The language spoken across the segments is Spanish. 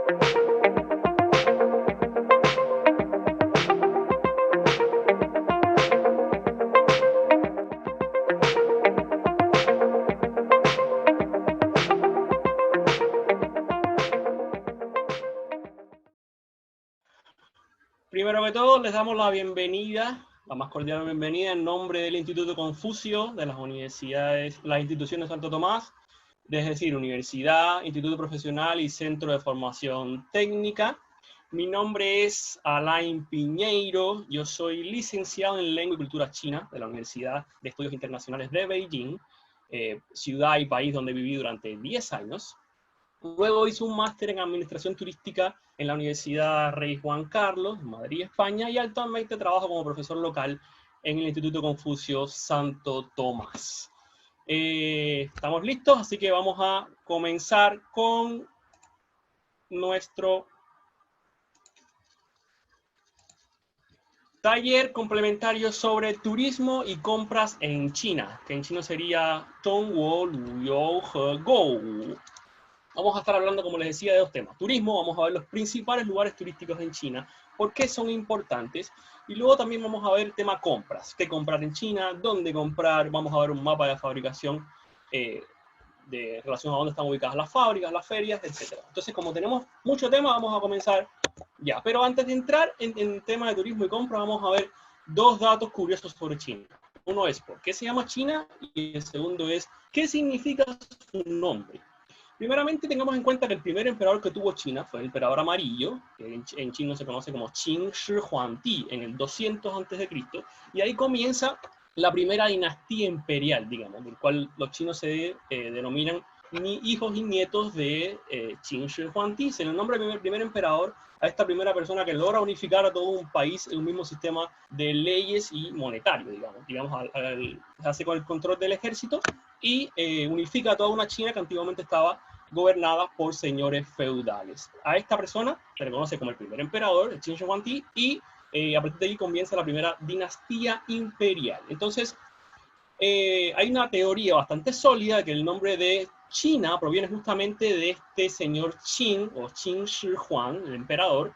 Primero que todo, les damos la bienvenida, la más cordial bienvenida en nombre del Instituto Confucio, de las universidades, las instituciones de Santo Tomás, es decir, Universidad, Instituto Profesional y Centro de Formación Técnica. Mi nombre es Alain Piñeiro, yo soy licenciado en Lengua y Cultura China de la Universidad de Estudios Internacionales de Beijing, ciudad y país donde viví durante 10 años. Luego hice un máster en Administración Turística en la Universidad Rey Juan Carlos, Madrid, España, y actualmente trabajo como profesor local en el Instituto Confucio Santo Tomás. Estamos listos, así que vamos a comenzar con nuestro taller complementario sobre turismo y compras en China, que en chino sería Zhongguo Luyou He Gou. Vamos a estar hablando, como les decía, de dos temas. Turismo, vamos a ver los principales lugares turísticos en China, por qué son importantes, y luego también vamos a ver el tema compras, qué comprar en China, dónde comprar, vamos a ver un mapa de fabricación de relación a dónde están ubicadas las fábricas, las ferias, etc. Entonces, como tenemos mucho tema, vamos a comenzar ya. Pero antes de entrar en tema de turismo y compras, vamos a ver dos datos curiosos sobre China. Uno es por qué se llama China, y el segundo es qué significa su nombre. Primeramente, tengamos en cuenta que el primer emperador que tuvo China fue el emperador amarillo, que en chino se conoce como Qin Shi Huangdi, en el 200 a.C., y ahí comienza la primera dinastía imperial, digamos, del cual los chinos se denominan hijos y nietos de Qin Shi Huangdi. Se le nombra el primer emperador a esta primera persona que logra unificar a todo un país en un mismo sistema de leyes y monetario, digamos hace con el control del ejército y unifica a toda una China que antiguamente estaba gobernada por señores feudales. A esta persona se le conoce como el primer emperador, el Qin Shi Huangdi, y a partir de ahí comienza la primera dinastía imperial. Entonces, hay una teoría bastante sólida de que el nombre de China proviene justamente de este señor Qin, o Qin Shi Huang, el emperador,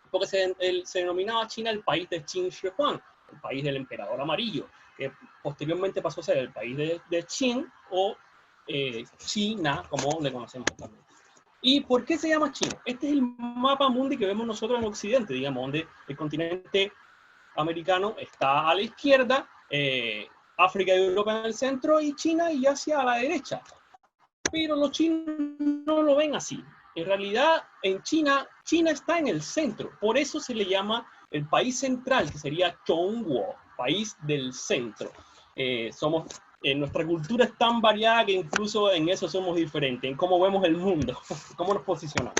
porque se denominaba China el país de Qin Shi Huang, el país del emperador amarillo, que posteriormente pasó a ser el país de Qin o China, como le conocemos actualmente. ¿Y por qué se llama China? Este es el mapa mundi que vemos nosotros en Occidente, digamos, donde el continente americano está a la izquierda, África y Europa en el centro, y China y Asia a la derecha. Pero los chinos no lo ven así. En realidad, en China, China está en el centro. Por eso se le llama el país central, que sería Zhongguo, país del centro. Nuestra cultura es tan variada que incluso en eso somos diferentes, en cómo vemos el mundo, cómo nos posicionamos.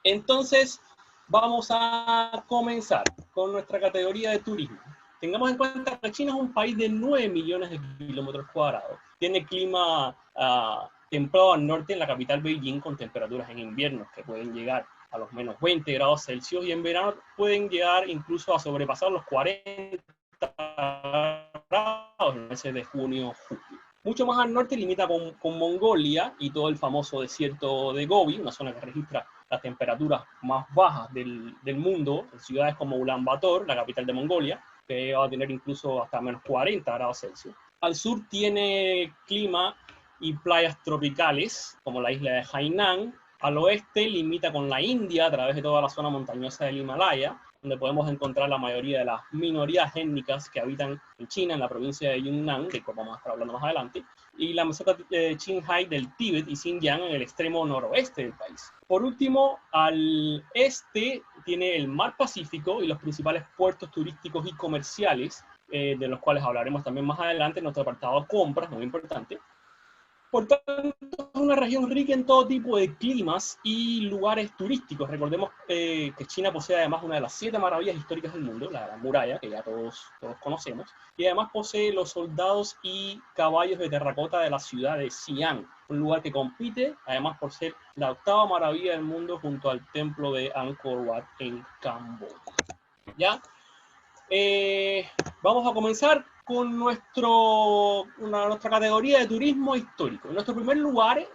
Entonces, vamos a comenzar con nuestra categoría de turismo. Tengamos en cuenta que China es un país de 9 millones de kilómetros cuadrados. Tiene clima templado al norte en la capital Beijing, con temperaturas en invierno que pueden llegar a los menos 20 grados Celsius, y en verano pueden llegar incluso a sobrepasar los 40 grados en el mes de junio, julio. Mucho más al norte limita con Mongolia y todo el famoso desierto de Gobi, una zona que registra las temperaturas más bajas del mundo, en ciudades como Ulaanbaatar, la capital de Mongolia, que va a tener incluso hasta menos 40 grados Celsius. Al sur tiene clima y playas tropicales, como la isla de Hainan. Al oeste limita con la India a través de toda la zona montañosa del Himalaya, donde podemos encontrar la mayoría de las minorías étnicas que habitan en China, en la provincia de Yunnan, de como vamos a estar hablando más adelante, y la meseta de Qinghai del Tíbet y Xinjiang en el extremo noroeste del país. Por último, al este tiene el Mar Pacífico y los principales puertos turísticos y comerciales, de los cuales hablaremos también más adelante en nuestro apartado compras, muy importante. Por tanto, es una región rica en todo tipo de climas y lugares turísticos. Recordemos que China posee además una de las 7 maravillas históricas del mundo, la muralla, que ya todos conocemos, y además posee los soldados y caballos de terracota de la ciudad de Xi'an, un lugar que compite además por ser la 8ª maravilla del mundo junto al templo de Angkor Wat en Camboya. ¿Ya? Vamos a comenzar con nuestra categoría de turismo histórico. Nuestro primer lugar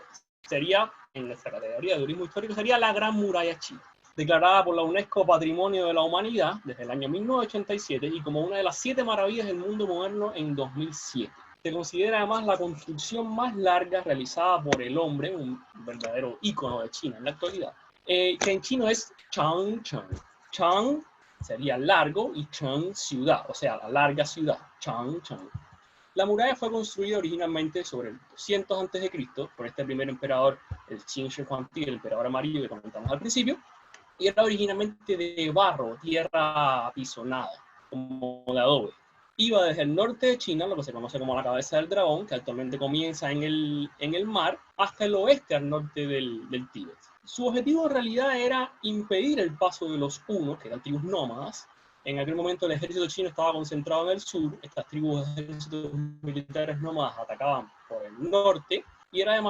sería en nuestra categoría de turismo histórico sería la Gran Muralla China, declarada por la UNESCO Patrimonio de la Humanidad desde el año 1987 y como una de las 7 maravillas del mundo moderno en 2007. Se considera además la construcción más larga realizada por el hombre, un verdadero ícono de China en la actualidad, que en chino es Changcheng. Chang sería largo y Cheng ciudad, o sea, la larga ciudad, Changcheng. La muralla fue construida originalmente sobre el 200 a.C. por este primer emperador, el Qin Shi Huangdi, el emperador amarillo que comentamos al principio, y era originalmente de barro, tierra apisonada, como de adobe. Iba desde el norte de China, lo que se conoce como la cabeza del dragón, que actualmente comienza en el mar, hasta el oeste al norte del Tíbet. Su objetivo en realidad era impedir el paso de los hunos, que eran tribus nómadas. En aquel momento el ejército chino estaba concentrado en el sur, estas tribus de ejércitos militares nómadas atacaban por el norte, y era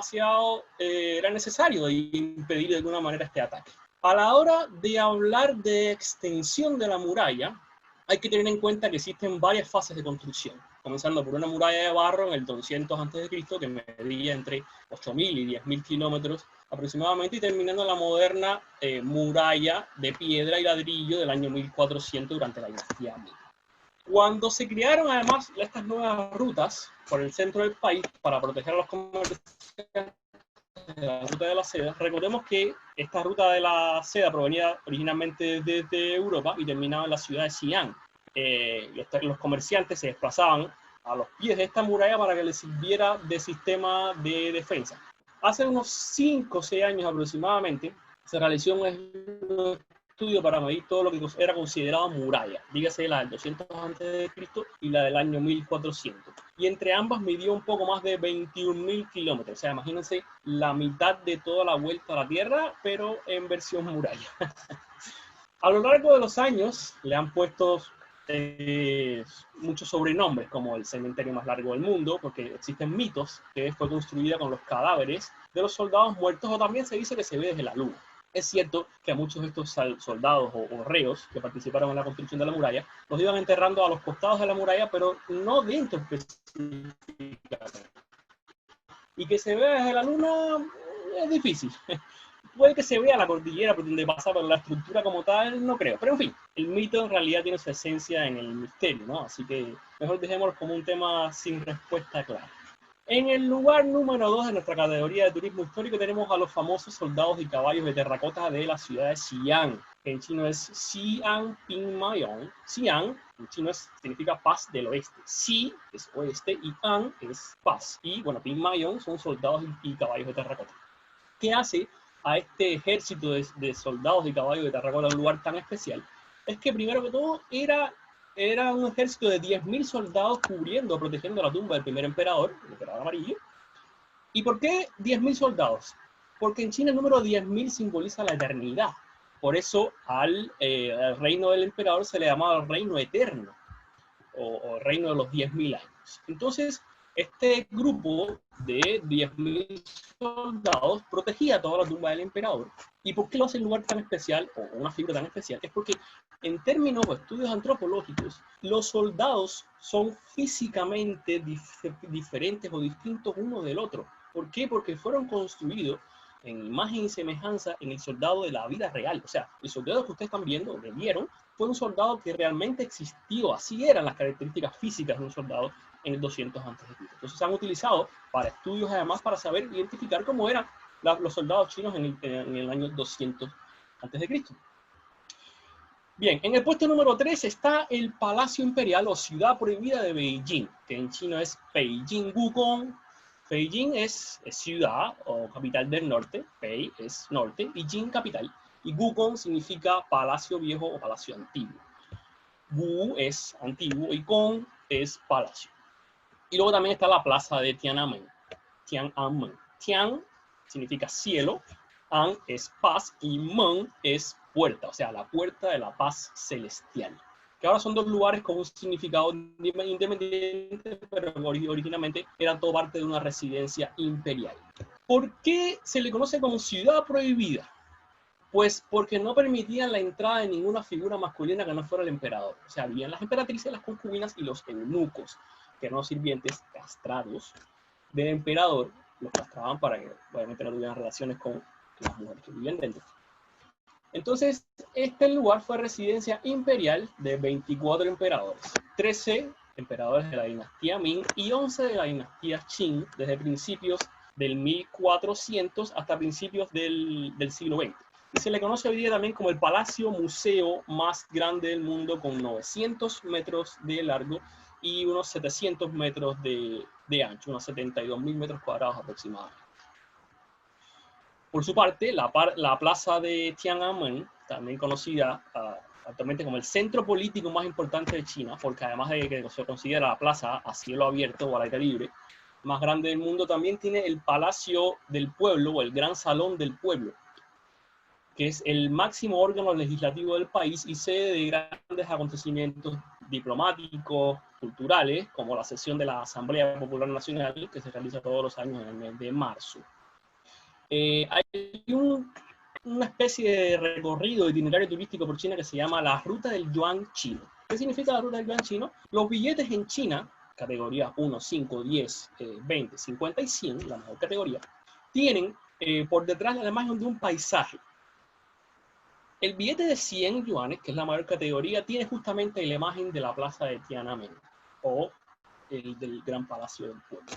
necesario impedir de alguna manera este ataque. A la hora de hablar de extensión de la muralla, hay que tener en cuenta que existen varias fases de construcción, comenzando por una muralla de barro en el 200 a.C., que medía entre 8.000 y 10.000 kilómetros aproximadamente, y terminando en la moderna muralla de piedra y ladrillo del año 1400 durante la dinastía Ming. Cuando se crearon además estas nuevas rutas por el centro del país para proteger a los comerciantes de la ruta de la seda, recordemos que esta ruta de la seda provenía originalmente desde Europa y terminaba en la ciudad de Xi'an. Los comerciantes se desplazaban a los pies de esta muralla para que les sirviera de sistema de defensa. Hace unos 5 o 6 años aproximadamente se realizó un estudio para medir todo lo que era considerado muralla, dígase la del 200 a.C. y la del año 1400. Y entre ambas midió un poco más de 21.000 kilómetros. O sea, imagínense la mitad de toda la vuelta a la Tierra, pero en versión muralla. A lo largo de los años le han puesto muchos sobrenombres, como el cementerio más largo del mundo, porque existen mitos que fue construida con los cadáveres de los soldados muertos, o también se dice que se ve desde la luna. Es cierto que a muchos de estos soldados o reos que participaron en la construcción de la muralla los iban enterrando a los costados de la muralla, pero no dentro específicamente. Y que se vea desde la luna es difícil. Puede que se vea la cordillera por donde pasa, pero la estructura como tal no creo. Pero en fin, el mito en realidad tiene su esencia en el misterio, ¿no? Así que mejor dejémoslo como un tema sin respuesta clara. En el lugar número 2 de nuestra categoría de turismo histórico tenemos a los famosos soldados y caballos de terracota de la ciudad de Xi'an, que en chino es Xi'an Pinmayong. Xi'an en chino significa paz del oeste. Xi es oeste y An es paz. Y bueno, Pinmayong son soldados y caballos de terracota. ¿Qué hace a este ejército de soldados y caballos de terracota un lugar tan especial? Es que primero que todo era un ejército de 10.000 soldados cubriendo, protegiendo la tumba del primer emperador, el emperador amarillo. ¿Y por qué 10.000 soldados? Porque en China el número 10.000 simboliza la eternidad. Por eso al reino del emperador se le llamaba el reino eterno, o reino de los 10.000 años. Entonces, este grupo de 10.000 soldados protegía toda la tumba del emperador. ¿Y por qué lo hace un lugar tan especial, o una figura tan especial? Es porque en términos o estudios antropológicos, los soldados son físicamente diferentes o distintos uno del otro. ¿Por qué? Porque fueron construidos en imagen y semejanza en el soldado de la vida real. O sea, el soldado que ustedes están viendo, o que vieron, fue un soldado que realmente existió. Así eran las características físicas de un soldado en el 200 a.C. Entonces se han utilizado para estudios además para saber identificar cómo eran los soldados chinos en el año 200 a.C. Bien, en el puesto número 3 está el Palacio Imperial o Ciudad Prohibida de Beijing, que en chino es Beijing Wukong. Beijing es ciudad o capital del norte, Bei es norte y Jing capital, y Wukong significa palacio viejo o palacio antiguo. Wu es antiguo y Gong es palacio. Y luego también está la plaza de Tiananmen. Tiananmen. Tian significa cielo, An es paz y Men es puerta, o sea, la puerta de la paz celestial. Que ahora son dos lugares con un significado independiente, pero originalmente eran todo parte de una residencia imperial. ¿Por qué se le conoce como ciudad prohibida? Pues porque no permitían la entrada de ninguna figura masculina que no fuera el emperador. O sea, habían las emperatrices, las concubinas y los eunucos, que eran los sirvientes castrados del emperador, los castraban para que obviamente no tuvieran relaciones con las mujeres que vivían dentro. Entonces, este lugar fue residencia imperial de 24 emperadores, 13 emperadores de la dinastía Ming y 11 de la dinastía Qing, desde principios del 1400 hasta principios del siglo XX. Y se le conoce hoy día también como el palacio museo más grande del mundo, con 900 metros de largo y unos 700 metros de ancho, unos 72.000 metros cuadrados aproximadamente. Por su parte, la plaza de Tiananmen, también conocida actualmente como el centro político más importante de China, porque además de que se considera la plaza a cielo abierto o al aire libre más grande del mundo, también tiene el Palacio del Pueblo o el Gran Salón del Pueblo, que es el máximo órgano legislativo del país y sede de grandes acontecimientos diplomáticos, culturales, como la sesión de la Asamblea Popular Nacional, que se realiza todos los años en el mes de marzo. Hay una especie de recorrido itinerario turístico por China que se llama la Ruta del Yuan Chino. ¿Qué significa la Ruta del Yuan Chino? Los billetes en China, categorías 1, 5, 10, 20, 50 y 100, la mejor categoría, tienen por detrás la imagen de un paisaje. El billete de 100 yuanes, que es la mayor categoría, tiene justamente la imagen de la plaza de Tiananmen, o el del Gran Palacio del Pueblo.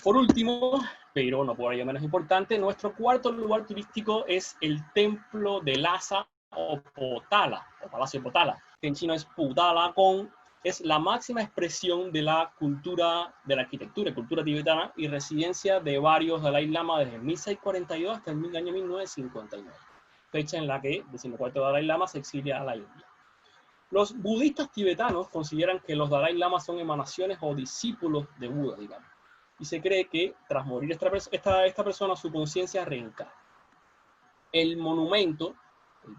Por último, pero no por ello menos importante, nuestro cuarto lugar turístico es el Templo de Lhasa o Potala, o Palacio Potala, que en chino es Putala Gong, es la máxima expresión de la cultura, de la arquitectura y cultura tibetana y residencia de varios Dalai Lama desde 1642 hasta el año 1959, fecha en la que el 14º Dalai Lama se exilia a la India. Los budistas tibetanos consideran que los Dalai Lama son emanaciones o discípulos de Buda, digamos. Y se cree que tras morir esta persona, su conciencia reencarna. El monumento,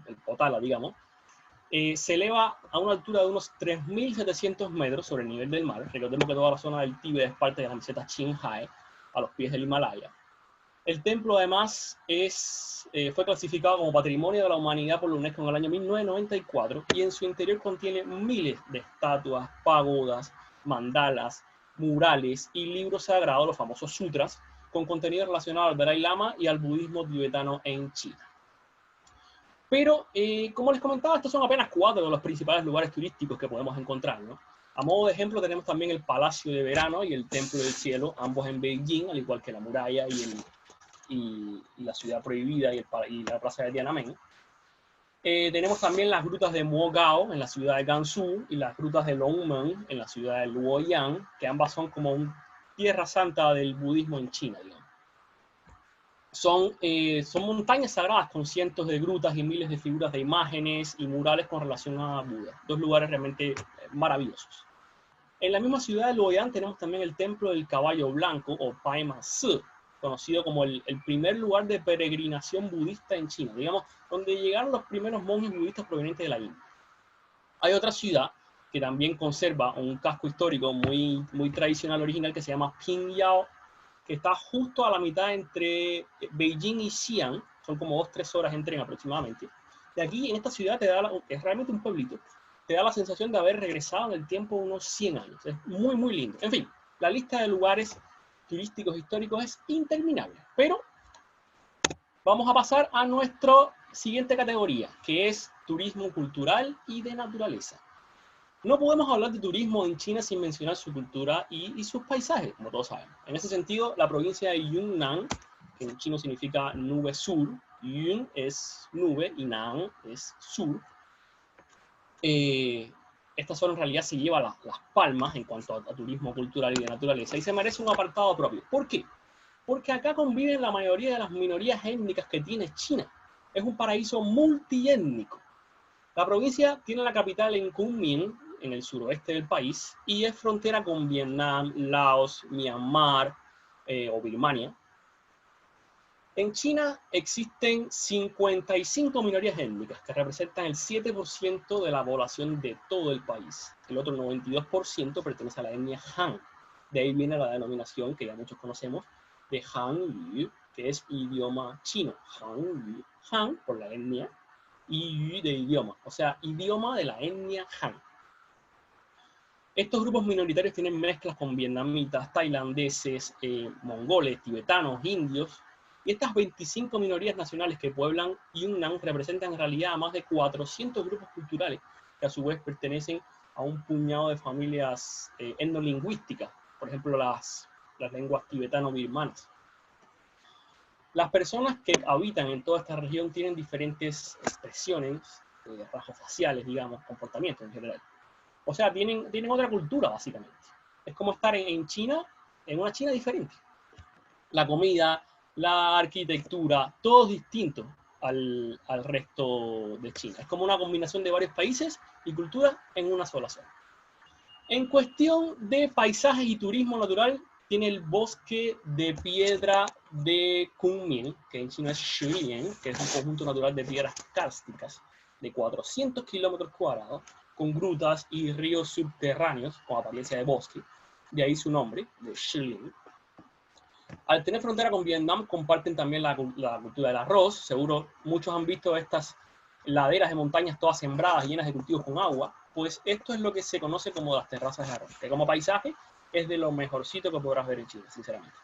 el Potala, digamos, se eleva a una altura de unos 3.700 metros sobre el nivel del mar. Recordemos que toda la zona del Tíbet es parte de la meseta Qinghai, a los pies del Himalaya. El templo, además, fue clasificado como Patrimonio de la Humanidad por la UNESCO en el año 1994 y en su interior contiene miles de estatuas, pagodas, mandalas, murales y libros sagrados, los famosos sutras, con contenido relacionado al Dalai Lama y al budismo tibetano en China. Pero, como les comentaba, estos son apenas 4 de los principales lugares turísticos que podemos encontrar, ¿no? A modo de ejemplo tenemos también el Palacio de Verano y el Templo del Cielo, ambos en Beijing, al igual que la muralla y la ciudad prohibida y la plaza de Tiananmen. Tenemos también las grutas de Mogao en la ciudad de Gansu y las grutas de Longmen en la ciudad de Luoyang, que ambas son como una tierra santa del budismo en China, digamos. Son montañas sagradas con cientos de grutas y miles de figuras de imágenes y murales con relación a Buda. Dos lugares realmente maravillosos. En la misma ciudad de Luoyang tenemos también el Templo del Caballo Blanco, o Pai Ma Si, conocido como el primer lugar de peregrinación budista en China, digamos, donde llegaron los primeros monjes budistas provenientes de la India. Hay otra ciudad que también conserva un casco histórico muy, muy tradicional original que se llama Pingyao, que está justo a la mitad entre Beijing y Xi'an, son como 2-3 horas en tren aproximadamente. De aquí, en esta ciudad, es realmente un pueblito, te da la sensación de haber regresado en el tiempo unos 100 años. Es muy, muy lindo. En fin, la lista de lugares turísticos históricos es interminable, pero vamos a pasar a nuestra siguiente categoría, que es turismo cultural y de naturaleza. No podemos hablar de turismo en China sin mencionar su cultura y sus paisajes, como todos sabemos. En ese sentido, la provincia de Yunnan, que en chino significa nube sur, Yun es nube y Nan es sur. Esta zona en realidad se lleva las palmas en cuanto a turismo cultural y de naturaleza y se merece un apartado propio. ¿Por qué? Porque acá conviven la mayoría de las minorías étnicas que tiene China. Es un paraíso multiétnico. La provincia tiene la capital en Kunming, en el suroeste del país, y es frontera con Vietnam, Laos, Myanmar o Birmania. En China existen 55 minorías étnicas que representan el 7% de la población de todo el país. El otro 92% pertenece a la etnia Han. De ahí viene la denominación que ya muchos conocemos de Hanyu, que es idioma chino. Hanyu, Han por la etnia y Yu de idioma, o sea, idioma de la etnia Han. Estos grupos minoritarios tienen mezclas con vietnamitas, tailandeses, mongoles, tibetanos, indios, y estas 25 minorías nacionales que pueblan Yunnan representan en realidad a más de 400 grupos culturales que a su vez pertenecen a un puñado de familias etnolingüísticas, por ejemplo las lenguas tibetano-birmanas. Las personas que habitan en toda esta región tienen diferentes expresiones, rasgos faciales, digamos, comportamientos en general. O sea, tienen otra cultura, básicamente. Es como estar en China, en una China diferente. La comida, la arquitectura, todo es distinto al resto de China. Es como una combinación de varios países y culturas en una sola zona. En cuestión de paisajes y turismo natural, tiene el bosque de piedra de Kunming, que en chino es Shilian, que es un conjunto natural de piedras kársticas de 400 kilómetros cuadrados, con grutas y ríos subterráneos con apariencia de bosque. De ahí su nombre, de Shilian. Al tener frontera con Vietnam, comparten también la cultura del arroz. Seguro muchos han visto estas laderas de montañas todas sembradas, llenas de cultivos con agua. Pues esto es lo que se conoce como las terrazas de arroz, que como paisaje es de lo mejorcito que podrás ver en Chile, sinceramente.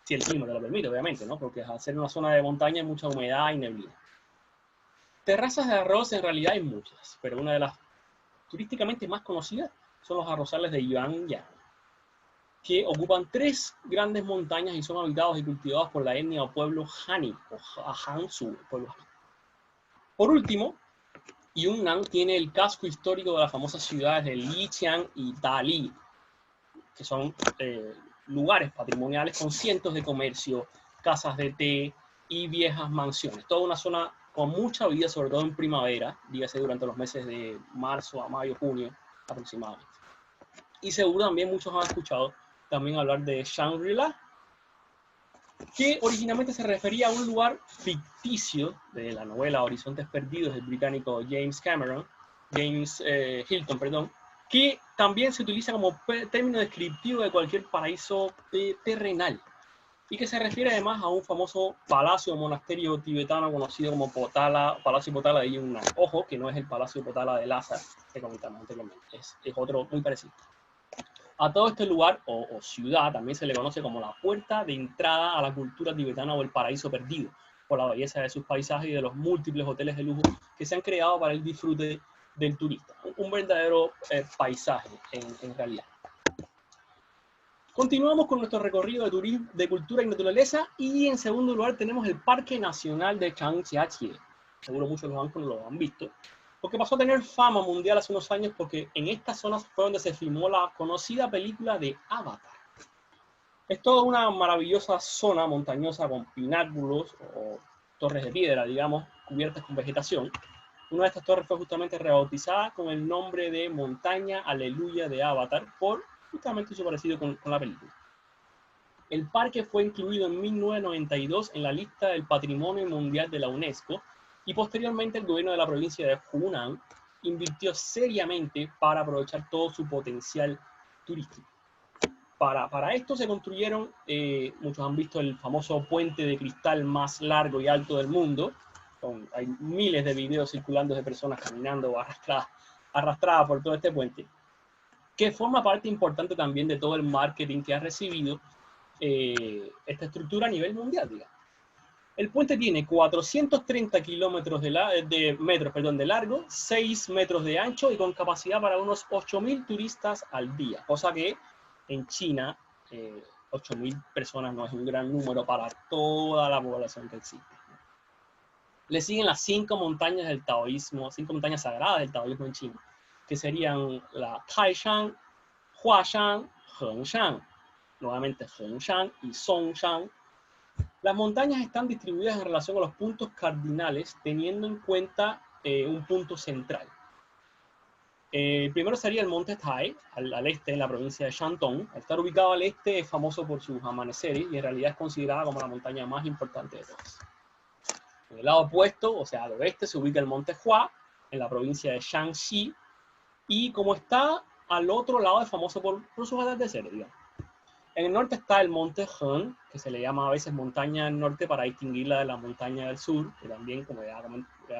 Si el clima te lo permite, obviamente, ¿no? Porque al ser una zona de montaña hay mucha humedad y neblina. Terrazas de arroz en realidad hay muchas, pero una de las turísticamente más conocidas son los arrozales de Yuanyang, que ocupan 3 grandes montañas y son habitados y cultivados por la etnia o pueblo Han o Hansu, el pueblo Han. Por último, Yunnan tiene el casco histórico de las famosas ciudades de Lijiang y Dali, que son lugares patrimoniales con cientos de comercio, casas de té y viejas mansiones. Toda una zona con mucha vida, sobre todo en primavera, dígase durante los meses de marzo a mayo, junio aproximadamente. Y seguro también muchos han escuchado también hablar de Shangri-La, que originalmente se refería a un lugar ficticio de la novela Horizontes Perdidos del británico James Hilton, perdón, que también se utiliza como término descriptivo de cualquier paraíso terrenal y que se refiere además a un famoso palacio o monasterio tibetano conocido como Palacio Potala de Yunnan. Ojo, que no es el Palacio Potala de Lhasa que comentamos anteriormente, es otro muy parecido. A todo este lugar o ciudad también se le conoce como la puerta de entrada a la cultura tibetana o el paraíso perdido, por la belleza de sus paisajes y de los múltiples hoteles de lujo que se han creado para el disfrute del turista. Un verdadero paisaje en realidad. Continuamos con nuestro recorrido de turismo, de cultura y naturaleza, y en segundo lugar tenemos el Parque Nacional de Changjiajie. Seguro muchos lo han visto, porque pasó a tener fama mundial hace unos años porque en estas zonas fue donde se filmó la conocida película de Avatar. Es toda una maravillosa zona montañosa con pináculos o torres de piedra, digamos, cubiertas con vegetación. Una de estas torres fue justamente rebautizada con el nombre de Montaña Aleluya de Avatar por justamente su parecido con la película. El parque fue incluido en 1992 en la lista del Patrimonio Mundial de la UNESCO y posteriormente el gobierno de la provincia de Hunan invirtió seriamente para aprovechar todo su potencial turístico. Para esto se construyeron, muchos han visto el famoso puente de cristal más largo y alto del mundo. Hay miles de videos circulando de personas caminando o arrastradas por todo este puente, que forma parte importante también de todo el marketing que ha recibido esta estructura a nivel mundial, digamos. El puente tiene 430 kilómetros de largo, 6 metros de ancho y con capacidad para unos 8.000 turistas al día, cosa que en China 8.000 personas no es un gran número para toda la población que existe. Le siguen las 5 montañas del taoísmo, 5 montañas sagradas del taoísmo en China, que serían la Taishan, Huashan, Hengshan, nuevamente Hengshan y Songshan. Las montañas están distribuidas en relación a los puntos cardinales, teniendo en cuenta un punto central. El primero sería el monte Tai, al este, en la provincia de Shandong. Al estar ubicado al este, es famoso por sus amaneceres y en realidad es considerada como la montaña más importante de todas. En el lado opuesto, o sea, al oeste, se ubica el monte Hua, en la provincia de Shanxi, y como está al otro lado, es famoso por sus atardeceres, digamos. En el norte está el monte Heng, que se le llama a veces montaña del norte para distinguirla de la montaña del sur, que también, como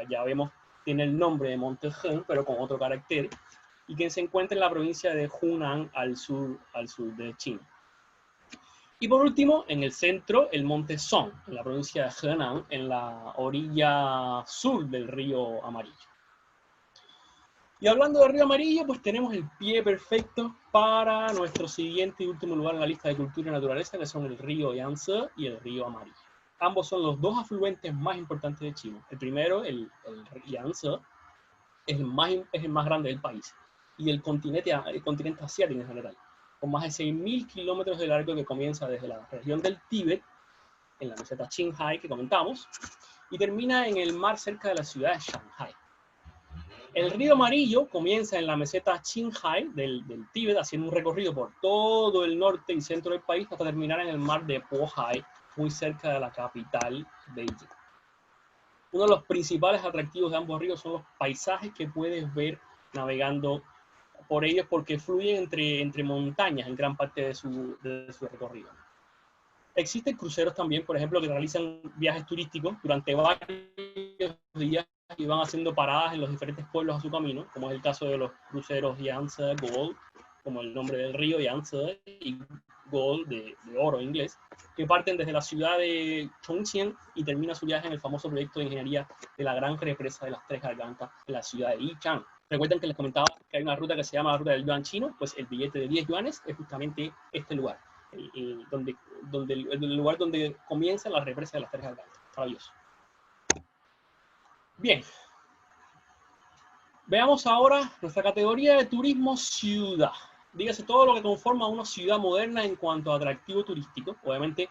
ya vemos, tiene el nombre de monte Heng, pero con otro carácter. y que se encuentra en la provincia de Hunan al sur de China. Y por último, en el centro, el monte Song, en la provincia de Henan, en la orilla sur del río Amarillo. Y hablando del río Amarillo, pues tenemos el pie perfecto para nuestro siguiente y último lugar en la lista de cultura y naturaleza, que son el río Yangtze y el río Amarillo. Ambos son los dos afluentes más importantes de China. El primero, el Yangtze, es el más grande del país, y el continente asiático en general, con más de 6.000 kilómetros de largo, que comienza desde la región del Tíbet, en la meseta Qinghai que comentamos, y termina en el mar cerca de la ciudad de Shanghai. El río Amarillo comienza en la meseta Qinghai del Tíbet, haciendo un recorrido por todo el norte y centro del país hasta terminar en el mar de Bohai, muy cerca de la capital, Beijing. Uno de los principales atractivos de ambos ríos son los paisajes que puedes ver navegando por ellos, porque fluyen entre montañas en gran parte de su recorrido. Existen cruceros también, por ejemplo, que realizan viajes turísticos durante varios días y van haciendo paradas en los diferentes pueblos a su camino, como es el caso de los cruceros Yangtze Gold, como el nombre del río Yangtze, y Gold de oro en inglés, que parten desde la ciudad de Chongqing y termina su viaje en el famoso proyecto de ingeniería de la gran represa de las Tres Gargantas en la ciudad de Yichang. Recuerden que les comentaba que hay una ruta que se llama la ruta del yuan chino, pues el billete de 10 yuanes es justamente este lugar, el lugar donde comienza la represa de las Tres Gargantas. Maravilloso. Bien. Veamos ahora nuestra categoría de turismo ciudad. Dígase todo lo que conforma una ciudad moderna en cuanto a atractivo turístico. Obviamente,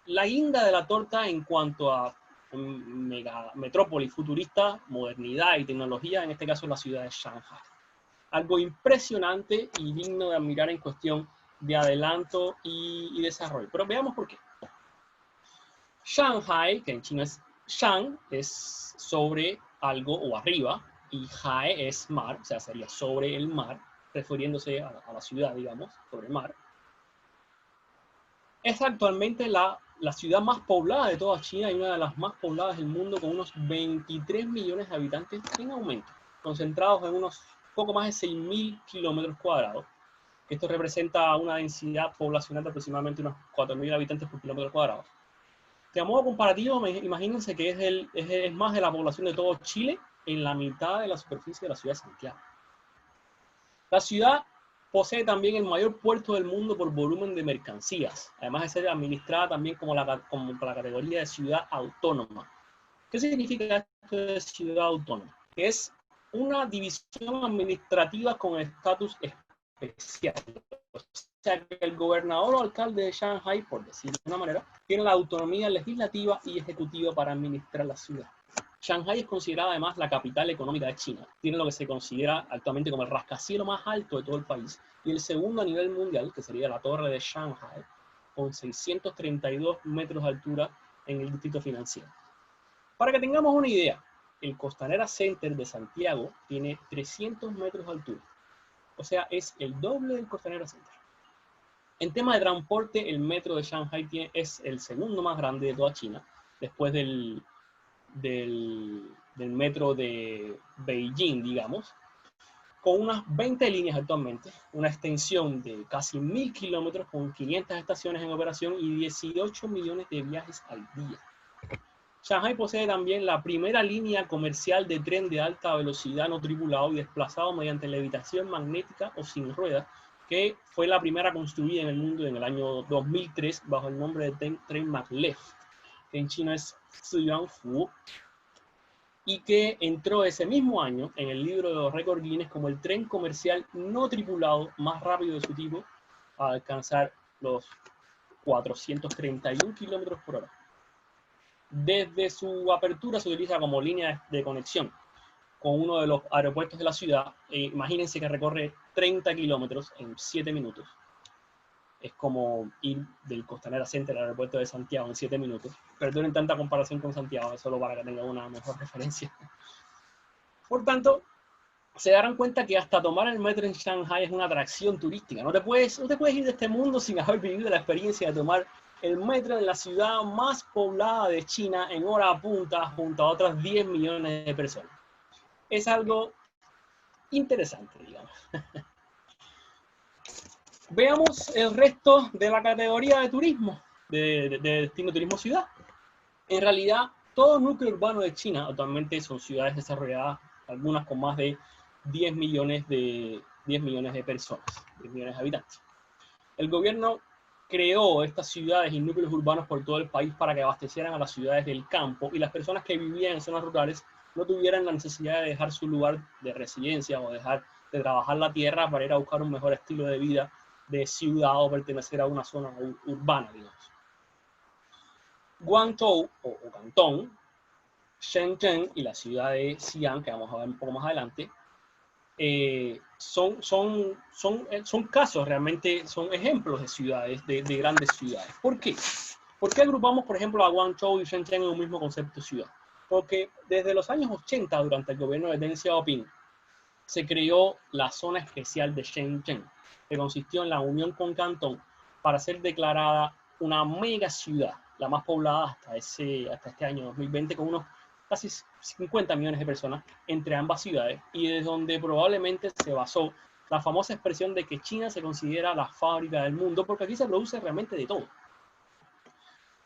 la guinda de la torta en cuanto a mega metrópoli futurista, modernidad y tecnología, en este caso la ciudad de Shanghai. Algo impresionante y digno de admirar en cuestión de adelanto y desarrollo. Pero veamos por qué. Shanghai, que en chino es Shang, es sobre algo o arriba, y Hai es mar, o sea, sería sobre el mar, refiriéndose a la ciudad, digamos, sobre el mar. Es actualmente la ciudad más poblada de toda China y una de las más pobladas del mundo, con unos 23 millones de habitantes en aumento, concentrados en unos poco más de 6.000 kilómetros cuadrados. Esto representa una densidad poblacional de aproximadamente unos 4.000 habitantes por kilómetro cuadrado. De modo comparativo, imagínense que es más de la población de todo Chile en la mitad de la superficie de la ciudad de Santiago. La ciudad posee también el mayor puerto del mundo por volumen de mercancías, además de ser administrada también como la categoría de ciudad autónoma. ¿Qué significa esto de ciudad autónoma? Es una división administrativa con estatus especial. O sea, que el gobernador o alcalde de Shanghai, por decirlo de una manera, tiene la autonomía legislativa y ejecutiva para administrar la ciudad. Shanghai es considerada además la capital económica de China. Tiene lo que se considera actualmente como el rascacielos más alto de todo el país y el segundo a nivel mundial, que sería la Torre de Shanghai, con 632 metros de altura en el distrito financiero. Para que tengamos una idea, el Costanera Center de Santiago tiene 300 metros de altura. O sea, es el doble del Costanera Center. En tema de transporte, el metro de Shanghai es el segundo más grande de toda China, después del metro de Beijing, digamos, con unas 20 líneas actualmente, una extensión de casi 1.000 kilómetros con 500 estaciones en operación y 18 millones de viajes al día. Shanghai posee también la primera línea comercial de tren de alta velocidad no tripulado y desplazado mediante levitación magnética o sin ruedas, que fue la primera construida en el mundo en el año 2003 bajo el nombre de tren maglev, que en chino es Ziyuanfu, y que entró ese mismo año en el libro de los récords Guinness como el tren comercial no tripulado más rápido de su tipo, a alcanzar los 431 kilómetros por hora. Desde su apertura se utiliza como línea de conexión con uno de los aeropuertos de la ciudad. Imagínense que recorre 30 kilómetros en 7 minutos. Es como ir del Costanera Center al aeropuerto de Santiago en 7 minutos. Perdonen tanta comparación con Santiago, solo para que tengan una mejor referencia. Por tanto, se darán cuenta que hasta tomar el metro en Shanghai es una atracción turística. No te puedes ir de este mundo sin haber vivido la experiencia de tomar el metro en la ciudad más poblada de China en hora punta junto a otras 10 millones de personas. Es algo interesante, digamos. Veamos el resto de la categoría de turismo, de destino turismo ciudad. En realidad, todo núcleo urbano de China actualmente son ciudades desarrolladas, algunas con más de 10 millones de personas, 10 millones de habitantes. El gobierno creó estas ciudades y núcleos urbanos por todo el país para que abastecieran a las ciudades del campo y las personas que vivían en zonas rurales no tuvieran la necesidad de dejar su lugar de residencia o dejar de trabajar la tierra para ir a buscar un mejor estilo de vida de ciudad o pertenecer a una zona urbana, digamos. Guangzhou o Cantón, Shenzhen y la ciudad de Xi'an, que vamos a ver un poco más adelante, son casos realmente, son ejemplos de ciudades, de grandes ciudades. ¿Por qué? ¿Por qué agrupamos, por ejemplo, a Guangzhou y Shenzhen en un mismo concepto de ciudad? Porque desde los años 80, durante el gobierno de Deng Xiaoping, se creó la zona especial de Shenzhen, que consistió en la unión con Cantón para ser declarada una mega ciudad, la más poblada hasta este año 2020, con unos casi 50 millones de personas entre ambas ciudades, y de donde probablemente se basó la famosa expresión de que China se considera la fábrica del mundo, porque aquí se produce realmente de todo.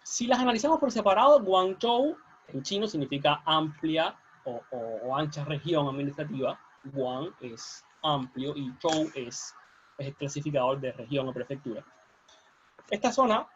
Si las analizamos por separado, Guangzhou en chino significa amplia o ancha región administrativa. Guang es amplio y Zhou es el clasificador de región o prefectura. Esta zona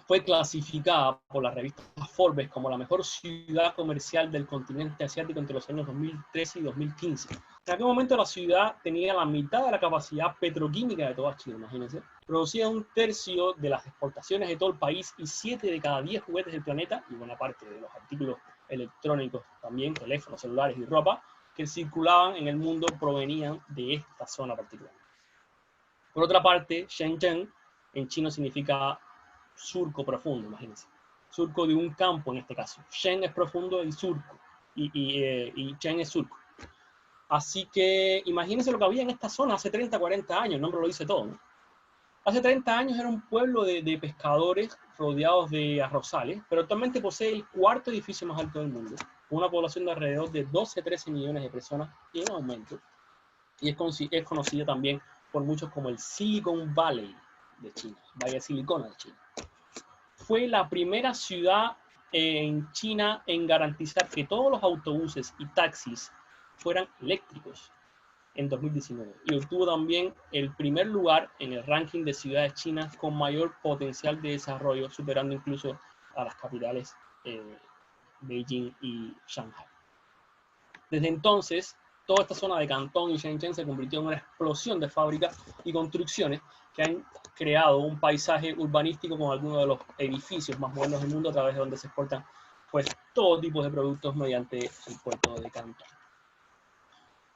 fue clasificada por la revista Forbes como la mejor ciudad comercial del continente asiático entre los años 2013 y 2015. En aquel momento la ciudad tenía la mitad de la capacidad petroquímica de toda China, imagínense. Producía un tercio de las exportaciones de todo el país y 7 de cada 10 juguetes del planeta, y buena parte de los artículos electrónicos también, teléfonos, celulares y ropa, que circulaban en el mundo provenían de esta zona particular. Por otra parte, Shenzhen en chino significa surco profundo, imagínense. Surco de un campo en este caso. Shen es profundo y surco. Y Chen es surco. Así que imagínense lo que había en esta zona hace 30, 40 años. El nombre lo dice todo, ¿no? Hace 30 años era un pueblo de pescadores rodeados de arrozales, pero actualmente posee el cuarto edificio más alto del mundo, con una población de alrededor de 12-13 millones de personas y en aumento. Y es conocida también por muchos como el Silicon Valley de China, Valle de Silicona de China. Fue la primera ciudad en China en garantizar que todos los autobuses y taxis fueran eléctricos en 2019, y obtuvo también el primer lugar en el ranking de ciudades chinas con mayor potencial de desarrollo, superando incluso a las capitales Beijing y Shanghai. Desde entonces, toda esta zona de Cantón y Shenzhen se convirtió en una explosión de fábricas y construcciones que han creado un paisaje urbanístico con algunos de los edificios más modernos del mundo, a través de donde se exportan pues todo tipo de productos mediante el puerto de Cantón.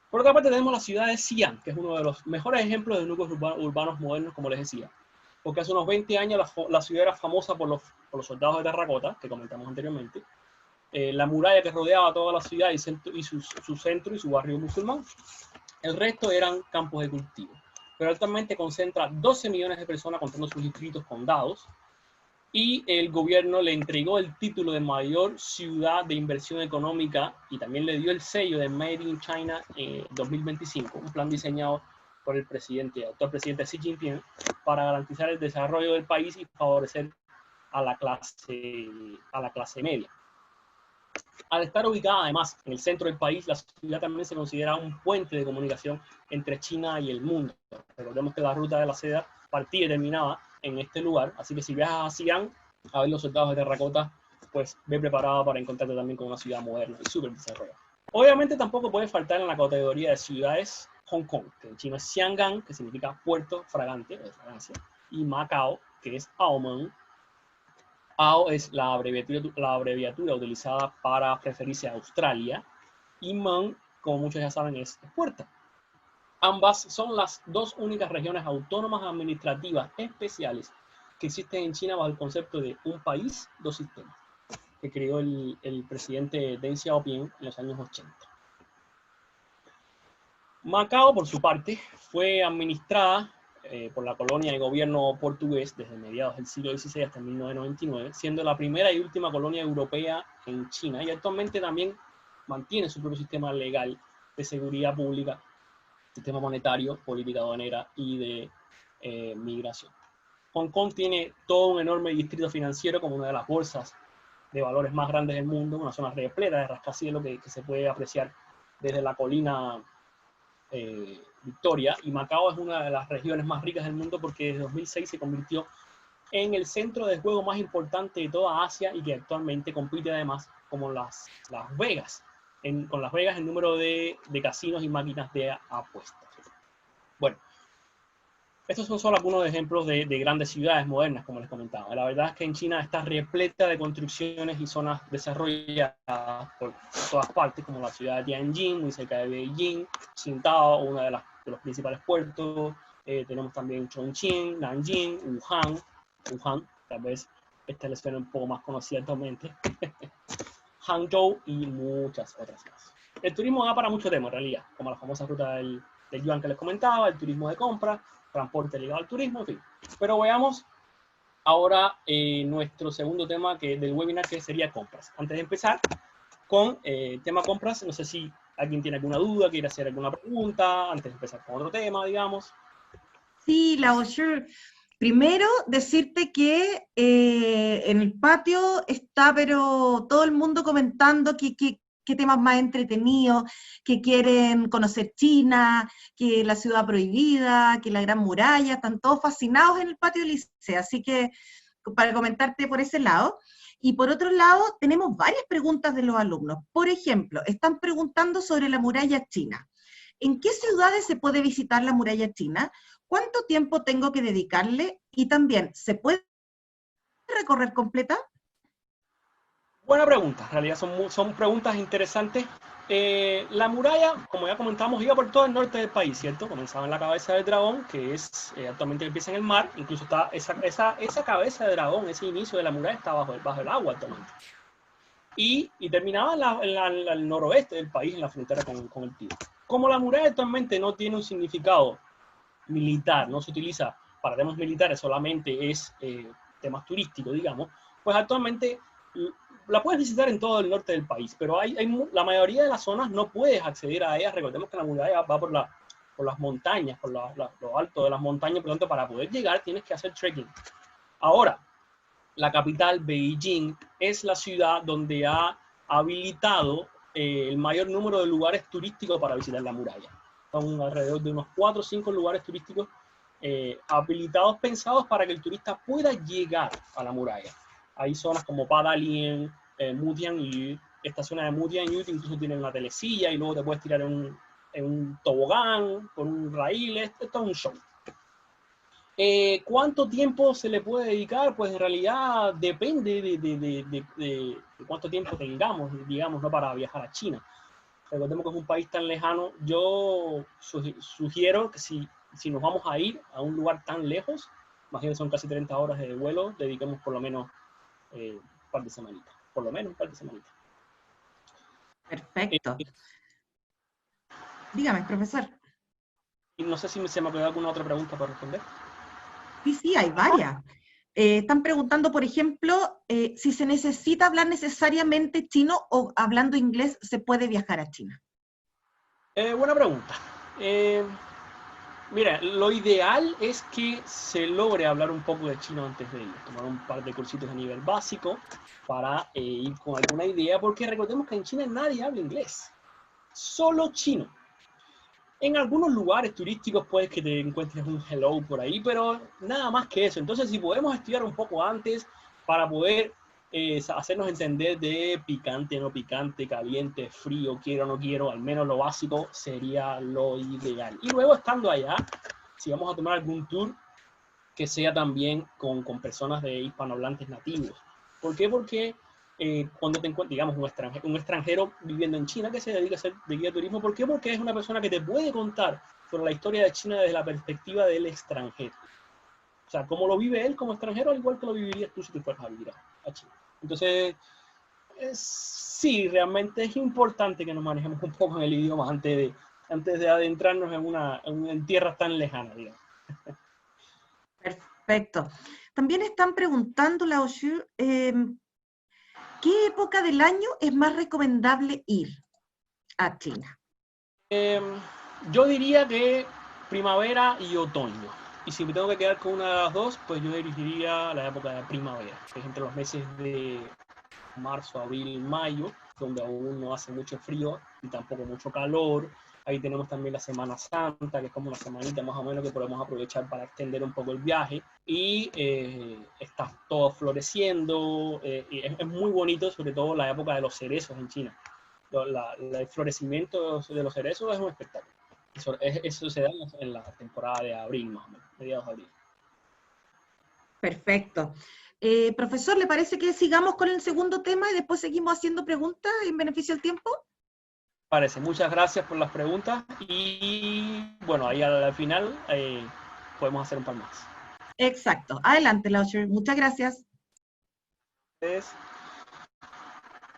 Por otra parte tenemos la ciudad de Xi'an, que es uno de los mejores ejemplos de núcleos urbanos modernos, como les decía, porque hace unos 20 años la ciudad era famosa por los soldados de terracota, que comentamos anteriormente, la muralla que rodeaba toda la ciudad y su centro y su barrio musulmán. El resto eran campos de cultivo, pero actualmente concentra 12 millones de personas contando sus distritos condados, y el gobierno le entregó el título de mayor ciudad de inversión económica y también le dio el sello de Made in China 2025, un plan diseñado por el actual presidente Xi Jinping para garantizar el desarrollo del país y favorecer a la clase media. Al estar ubicada además en el centro del país, la ciudad también se considera un puente de comunicación entre China y el mundo. Recordemos que la ruta de la seda partía y terminaba en este lugar, así que si viajas a Xi'an a ver los soldados de terracota, pues ve preparada para encontrarte también con una ciudad moderna y súper desarrollada. Obviamente tampoco puede faltar en la categoría de ciudades Hong Kong, que en chino es Xiangan, que significa puerto fragante, de fragancia, y Macao, que es Aomeng. AO es la abreviatura utilizada para referirse a Australia, y Meng, como muchos ya saben, es puerta. Ambas son las dos únicas regiones autónomas administrativas especiales que existen en China bajo el concepto de un país, dos sistemas, que creó el presidente Deng Xiaoping en los años 80. Macao, por su parte, fue administrada por la colonia de gobierno portugués desde mediados del siglo XVI hasta 1999, siendo la primera y última colonia europea en China, y actualmente también mantiene su propio sistema legal de seguridad pública sistema monetario, política aduanera y de migración. Hong Kong tiene todo un enorme distrito financiero como una de las bolsas de valores más grandes del mundo, una zona repleta de rascacielos que se puede apreciar desde la colina Victoria, y Macao es una de las regiones más ricas del mundo porque desde 2006 se convirtió en el centro de juego más importante de toda Asia y que actualmente compite además como Las Vegas, con Las Vegas el número de casinos y máquinas de apuestas. Bueno, estos son solo algunos ejemplos de grandes ciudades modernas, como les comentaba. La verdad es que en China está repleta de construcciones y zonas desarrolladas por todas partes, como la ciudad de Tianjin, muy cerca de Beijing, Qingdao, uno de los principales puertos. Tenemos también Chongqing, Nanjing, Wuhan, tal vez esta les suena un poco más conocida actualmente, Hangzhou y muchas otras más. El turismo da para mucho tema en realidad, como la famosa ruta del yuan que les comentaba, el turismo de compra, transporte ligado al turismo, en fin. Pero veamos ahora nuestro segundo tema del webinar, que sería compras. Antes de empezar con el tema compras, no sé si alguien tiene alguna duda, quiere hacer alguna pregunta, antes de empezar con otro tema, digamos. Sí, Lao Sure. Primero, decirte que en el patio está, pero todo el mundo comentando qué temas más entretenidos, que quieren conocer China, que la ciudad prohibida, que la Gran Muralla, están todos fascinados en el patio del liceo, así que para comentarte por ese lado. Y por otro lado, tenemos varias preguntas de los alumnos. Por ejemplo, están preguntando sobre la muralla china. ¿En qué ciudades se puede visitar la muralla china? ¿Cuánto tiempo tengo que dedicarle? Y también, ¿se puede recorrer completa? Buena pregunta, en realidad son preguntas interesantes. La muralla, como ya comentamos, iba por todo el norte del país, ¿cierto? Comenzaba en la cabeza del dragón, que es actualmente empieza en el mar, incluso está esa cabeza de dragón, ese inicio de la muralla está bajo el agua actualmente. Y terminaba en el noroeste del país, en la frontera con el Tíbet. Como la muralla actualmente no tiene un significado militar, no se utiliza para temas militares, solamente es temas turísticos, digamos, pues actualmente la puedes visitar en todo el norte del país, pero la mayoría de las zonas no puedes acceder a ellas. Recordemos que la muralla va por las montañas, por lo alto de las montañas, por lo tanto, para poder llegar tienes que hacer trekking. Ahora, la capital, Beijing, es la ciudad donde ha habilitado el mayor número de lugares turísticos para visitar la muralla. Son alrededor de unos 4 o 5 lugares turísticos habilitados, pensados para que el turista pueda llegar a la muralla. Hay zonas como Padalien, Mutianyu. Esta zona de Mutianyu incluso tiene una telecilla y luego te puedes tirar en un tobogán, con un raíl. Esto es un show. ¿Cuánto tiempo se le puede dedicar? Pues en realidad depende de cuánto tiempo tengamos, digamos, ¿no? Para viajar a China. Recordemos que es un país tan lejano. Yo sugiero que si nos vamos a ir a un lugar tan lejos, imagínense, son casi 30 horas de vuelo, dediquemos por lo menos un par de semanitas. Por lo menos un par de semanitas. Perfecto. Dígame, profesor. Y no sé si se me quedó alguna otra pregunta para responder. Sí, hay varias. Están preguntando, por ejemplo, si se necesita hablar necesariamente chino o hablando inglés se puede viajar a China. Buena pregunta. Mira, lo ideal es que se logre hablar un poco de chino antes de ir, tomar un par de cursitos a nivel básico para ir con alguna idea, porque recordemos que en China nadie habla inglés, solo chino. En algunos lugares turísticos puedes que te encuentres un hello por ahí, pero nada más que eso. Entonces, si podemos estudiar un poco antes para poder hacernos entender de picante, no picante, caliente, frío, quiero, no quiero, al menos lo básico sería lo ideal. Y luego, estando allá, si vamos a tomar algún tour, que sea también con personas de hispanohablantes nativos. ¿Por qué? Porque cuando te encuentras, digamos, un extranjero viviendo en China que se dedica a ser de guía de turismo, ¿por qué? Porque es una persona que te puede contar sobre la historia de China desde la perspectiva del extranjero. O sea, cómo lo vive él como extranjero, al igual que lo vivirías tú si te fueras a vivir a China. Entonces, sí, realmente es importante que nos manejemos un poco en el idioma antes de adentrarnos en tierras tan lejanas, digamos. Perfecto. También están preguntando, Lao Shu, ¿qué época del año es más recomendable ir a China? Yo diría que primavera y otoño. Y si me tengo que quedar con una de las dos, pues yo elegiría la época de primavera, que es entre los meses de marzo, abril, mayo, donde aún no hace mucho frío y tampoco mucho calor. Ahí tenemos también la Semana Santa, que es como una semanita más o menos que podemos aprovechar para extender un poco el viaje. Y está todo floreciendo. Y es muy bonito, sobre todo la época de los cerezos en China. El florecimiento de los cerezos es un espectáculo. Eso se da en la temporada de abril, más o menos, mediados de abril. Perfecto. Profesor, ¿le parece que sigamos con el segundo tema y después seguimos haciendo preguntas en beneficio del tiempo? Parece, muchas gracias por las preguntas y bueno, ahí al final podemos hacer un par más. Exacto. Adelante, Lauscher. Muchas gracias.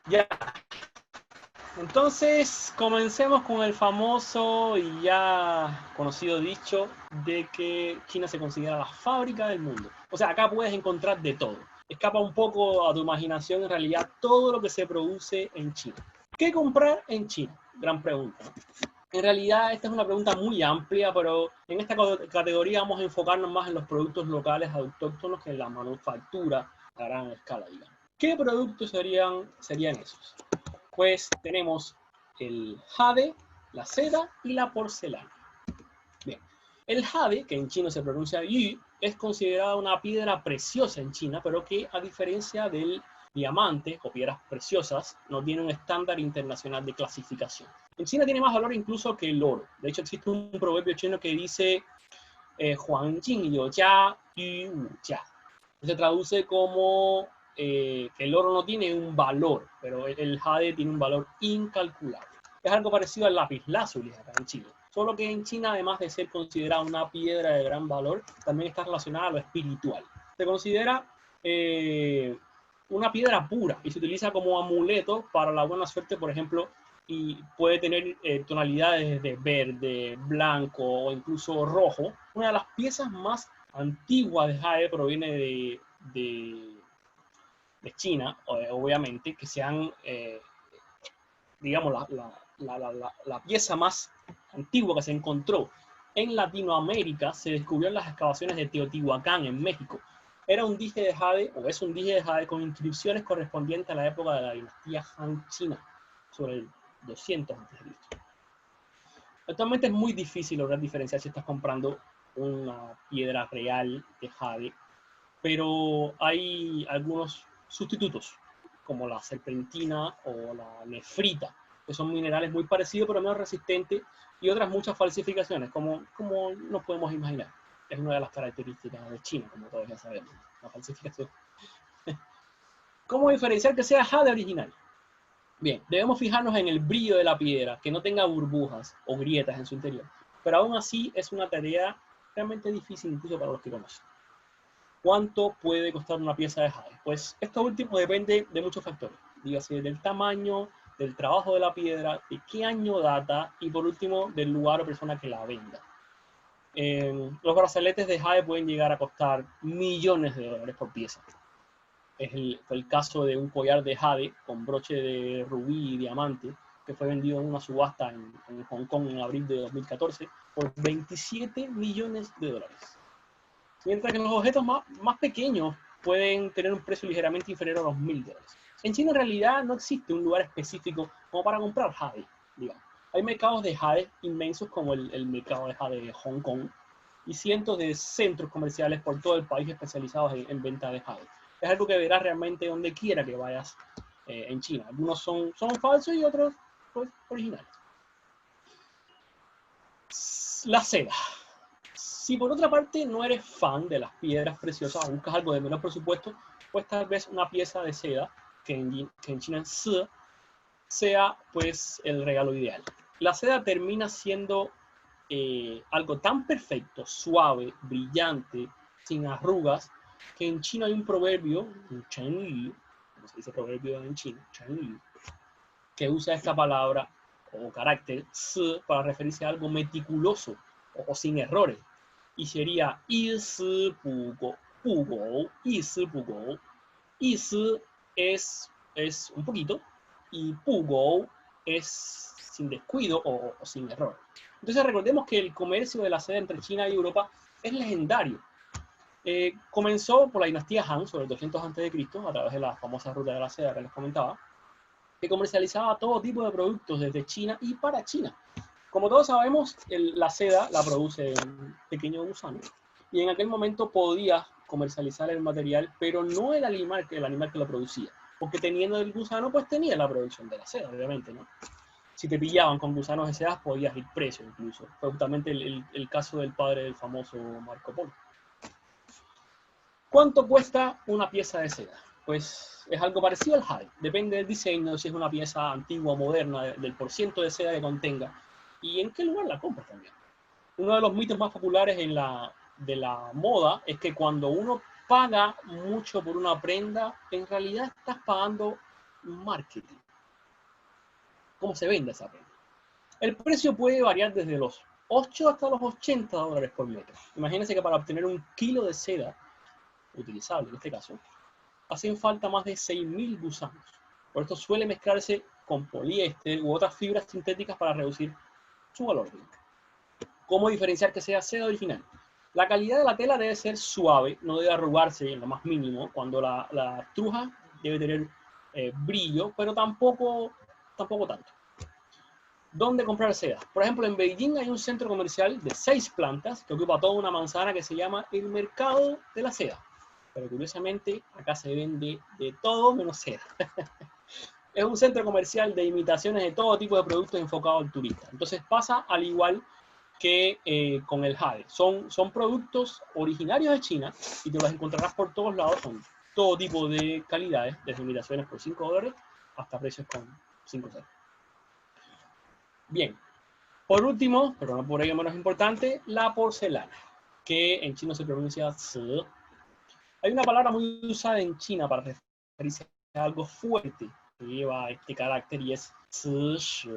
Ya. Entonces, comencemos con el famoso y ya conocido dicho de que China se considera la fábrica del mundo. O sea, acá puedes encontrar de todo. Escapa un poco a tu imaginación, en realidad, todo lo que se produce en China. ¿Qué comprar en China? Gran pregunta. En realidad, esta es una pregunta muy amplia, pero en esta categoría vamos a enfocarnos más en los productos locales autóctonos que en la manufactura a gran escala, digamos. ¿Qué productos serían esos? Pues tenemos el jade, la seda y la porcelana. Bien, el jade, que en chino se pronuncia yu, es considerada una piedra preciosa en China, pero que a diferencia del diamante o piedras preciosas, no tiene un estándar internacional de clasificación. En China tiene más valor incluso que el oro. De hecho, existe un proverbio chino que dice Huang Jing Liu Jia Yu Wu Jia. Se traduce como que el oro no tiene un valor, pero el jade tiene un valor incalculable. Es algo parecido al lapislázuli acá en Chile. Solo que en China, además de ser considerada una piedra de gran valor, también está relacionada a lo espiritual. Se considera una piedra pura y se utiliza como amuleto para la buena suerte, por ejemplo, y puede tener tonalidades de verde, blanco o incluso rojo. Una de las piezas más antiguas de jade proviene de China, obviamente, que sean, digamos, la pieza más antigua que se encontró en Latinoamérica se descubrió en las excavaciones de Teotihuacán, en México. Era un dije de jade, o es un dije de jade con inscripciones correspondientes a la época de la dinastía Han China, sobre el 200 a.C. Actualmente es muy difícil lograr diferenciar si estás comprando una piedra real de jade, pero hay algunos sustitutos, como la serpentina o la nefrita, que son minerales muy parecidos pero menos resistentes, y otras muchas falsificaciones, como nos podemos imaginar. Es una de las características de China, como todos ya sabemos, la falsificación. ¿Cómo diferenciar que sea jade original? Bien, debemos fijarnos en el brillo de la piedra, que no tenga burbujas o grietas en su interior, pero aún así es una tarea realmente difícil incluso para los que conocen. ¿Cuánto puede costar una pieza de jade? Pues esto último depende de muchos factores, dígase del tamaño, del trabajo de la piedra, de qué año data y por último del lugar o persona que la venda. Los brazaletes de jade pueden llegar a costar millones de dólares por pieza. Fue el caso de un collar de jade con broche de rubí y diamante que fue vendido en una subasta en Hong Kong en abril de 2014 por 27 millones de dólares. Mientras que los objetos más pequeños pueden tener un precio ligeramente inferior a los $1.000. En China en realidad no existe un lugar específico como para comprar jade, digamos. Hay mercados de jade inmensos como el mercado de jade de Hong Kong y cientos de centros comerciales por todo el país especializados en venta de jade. Es algo que verás realmente donde quiera que vayas en China. Algunos son falsos y otros pues, originales. La seda. Si por otra parte no eres fan de las piedras preciosas o buscas algo de menor presupuesto, pues tal vez una pieza de seda, que en China es si, sea pues el regalo ideal. La seda termina siendo algo tan perfecto, suave, brillante, sin arrugas, que en China hay un proverbio, un Chengyu, como se dice proverbio en China, Chengyu, que usa esta palabra o carácter si para referirse a algo meticuloso o sin errores. Y sería yi si bu gou, yi si bu gou. Yi si es un poquito y bu gou es sin descuido o sin error. Entonces recordemos que el comercio de la seda entre China y Europa es legendario. Comenzó por la dinastía Han, sobre el 200 a.C., a través de la famosa ruta de la seda que les comentaba, que comercializaba todo tipo de productos desde China y para China. Como todos sabemos, la seda la produce un pequeño gusano, y en aquel momento podía comercializar el material, pero no el animal que lo producía, porque teniendo el gusano, pues tenía la producción de la seda, obviamente, ¿no? Si te pillaban con gusanos de seda, podías ir preso incluso. Fue justamente el caso del padre del famoso Marco Polo. ¿Cuánto cuesta una pieza de seda? Pues es algo parecido al jade. Depende del diseño, si es una pieza antigua o moderna, del porciento de seda que contenga y en qué lugar la compras también. Uno de los mitos más populares de la moda es que cuando uno paga mucho por una prenda, en realidad estás pagando marketing. ¿Cómo se vende esa prenda? El precio puede variar desde los 8 hasta los $80 por metro. Imagínense que para obtener un kilo de seda, utilizable en este caso, hacen falta más de 6.000 gusanos. Por esto suele mezclarse con poliéster u otras fibras sintéticas para reducir su valor. ¿Cómo diferenciar que sea seda original? La calidad de la tela debe ser suave, no debe arrugarse en lo más mínimo. Cuando la truja debe tener brillo, pero tampoco tanto. ¿Dónde comprar seda? Por ejemplo, en Beijing hay un centro comercial de 6 plantas que ocupa toda una manzana que se llama el Mercado de la Seda. Pero curiosamente, acá se vende de todo menos seda. Es un centro comercial de imitaciones de todo tipo de productos enfocados al turista. Entonces pasa al igual que con el jade. Son productos originarios de China y te los encontrarás por todos lados con todo tipo de calidades, desde imitaciones por $5 hasta precios con 5 ceros. Bien, por último, pero no por ello menos importante, la porcelana, que en chino se pronuncia zi. Hay una palabra muy usada en China para referirse a algo fuerte que lleva este carácter y es zi shi.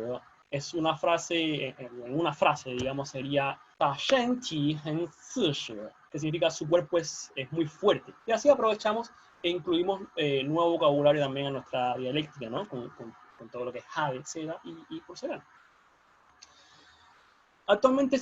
Es una frase, en una frase, digamos, sería ta shen qi hen zi shi, que significa su cuerpo es muy fuerte. Y así aprovechamos e incluimos nuevo vocabulario también a nuestra dialéctica, ¿no? Con todo lo que es jade, seda y porcelana. Actualmente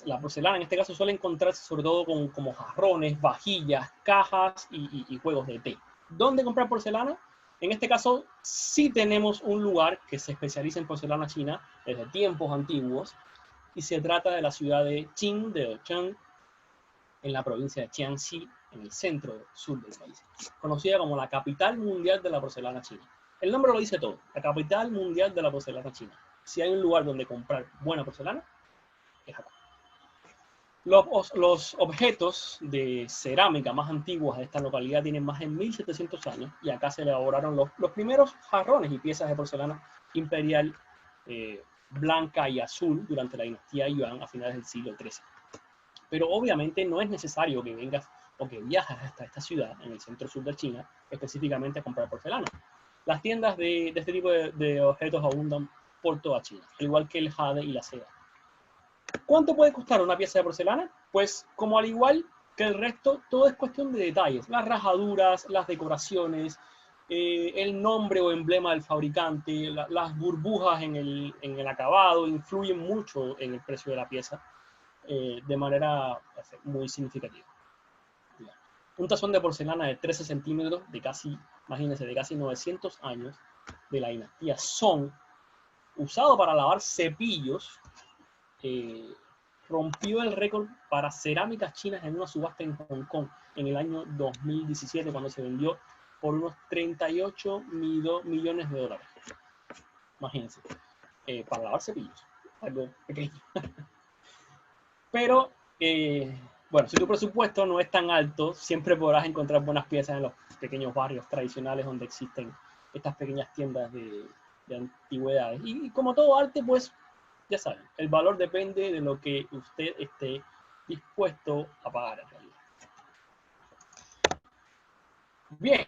la porcelana en este caso suele encontrarse sobre todo como jarrones, vajillas, cajas y juegos de té. ¿Dónde comprar porcelana? En este caso sí tenemos un lugar que se especializa en porcelana china desde tiempos antiguos y se trata de la ciudad de Qingdecheng, en la provincia de Jiangxi, en el centro sur del país, conocida como la capital mundial de la porcelana china. El nombre lo dice todo, la capital mundial de la porcelana china. Si hay un lugar donde comprar buena porcelana, es acá. Los objetos de cerámica más antiguos de esta localidad tienen más de 1.700 años y acá se elaboraron los primeros jarrones y piezas de porcelana imperial blanca y azul durante la dinastía Yuan a finales del siglo XIII. Pero obviamente no es necesario que vengas o que viajes hasta esta ciudad, en el centro sur de China, específicamente a comprar porcelana. Las tiendas de este tipo de objetos abundan por toda China, al igual que el jade y la seda. ¿Cuánto puede costar una pieza de porcelana? Pues como al igual que el resto, todo es cuestión de detalles. Las rajaduras, las decoraciones, el nombre o emblema del fabricante, las burbujas en el acabado influyen mucho en el precio de la pieza de manera muy significativa. Un tazón de porcelana de 13 centímetros de casi, imagínense, de casi 900 años de la dinastía Song, usado para lavar cepillos, rompió el récord para cerámicas chinas en una subasta en Hong Kong en el año 2017, cuando se vendió por unos 38 millones de dólares. Imagínense, para lavar cepillos, algo pequeño. Pero, bueno, si tu presupuesto no es tan alto, siempre podrás encontrar buenas piezas en los pequeños barrios tradicionales donde existen estas pequeñas tiendas de antigüedades. Y como todo arte, pues, ya saben, el valor depende de lo que usted esté dispuesto a pagar en realidad. Bien.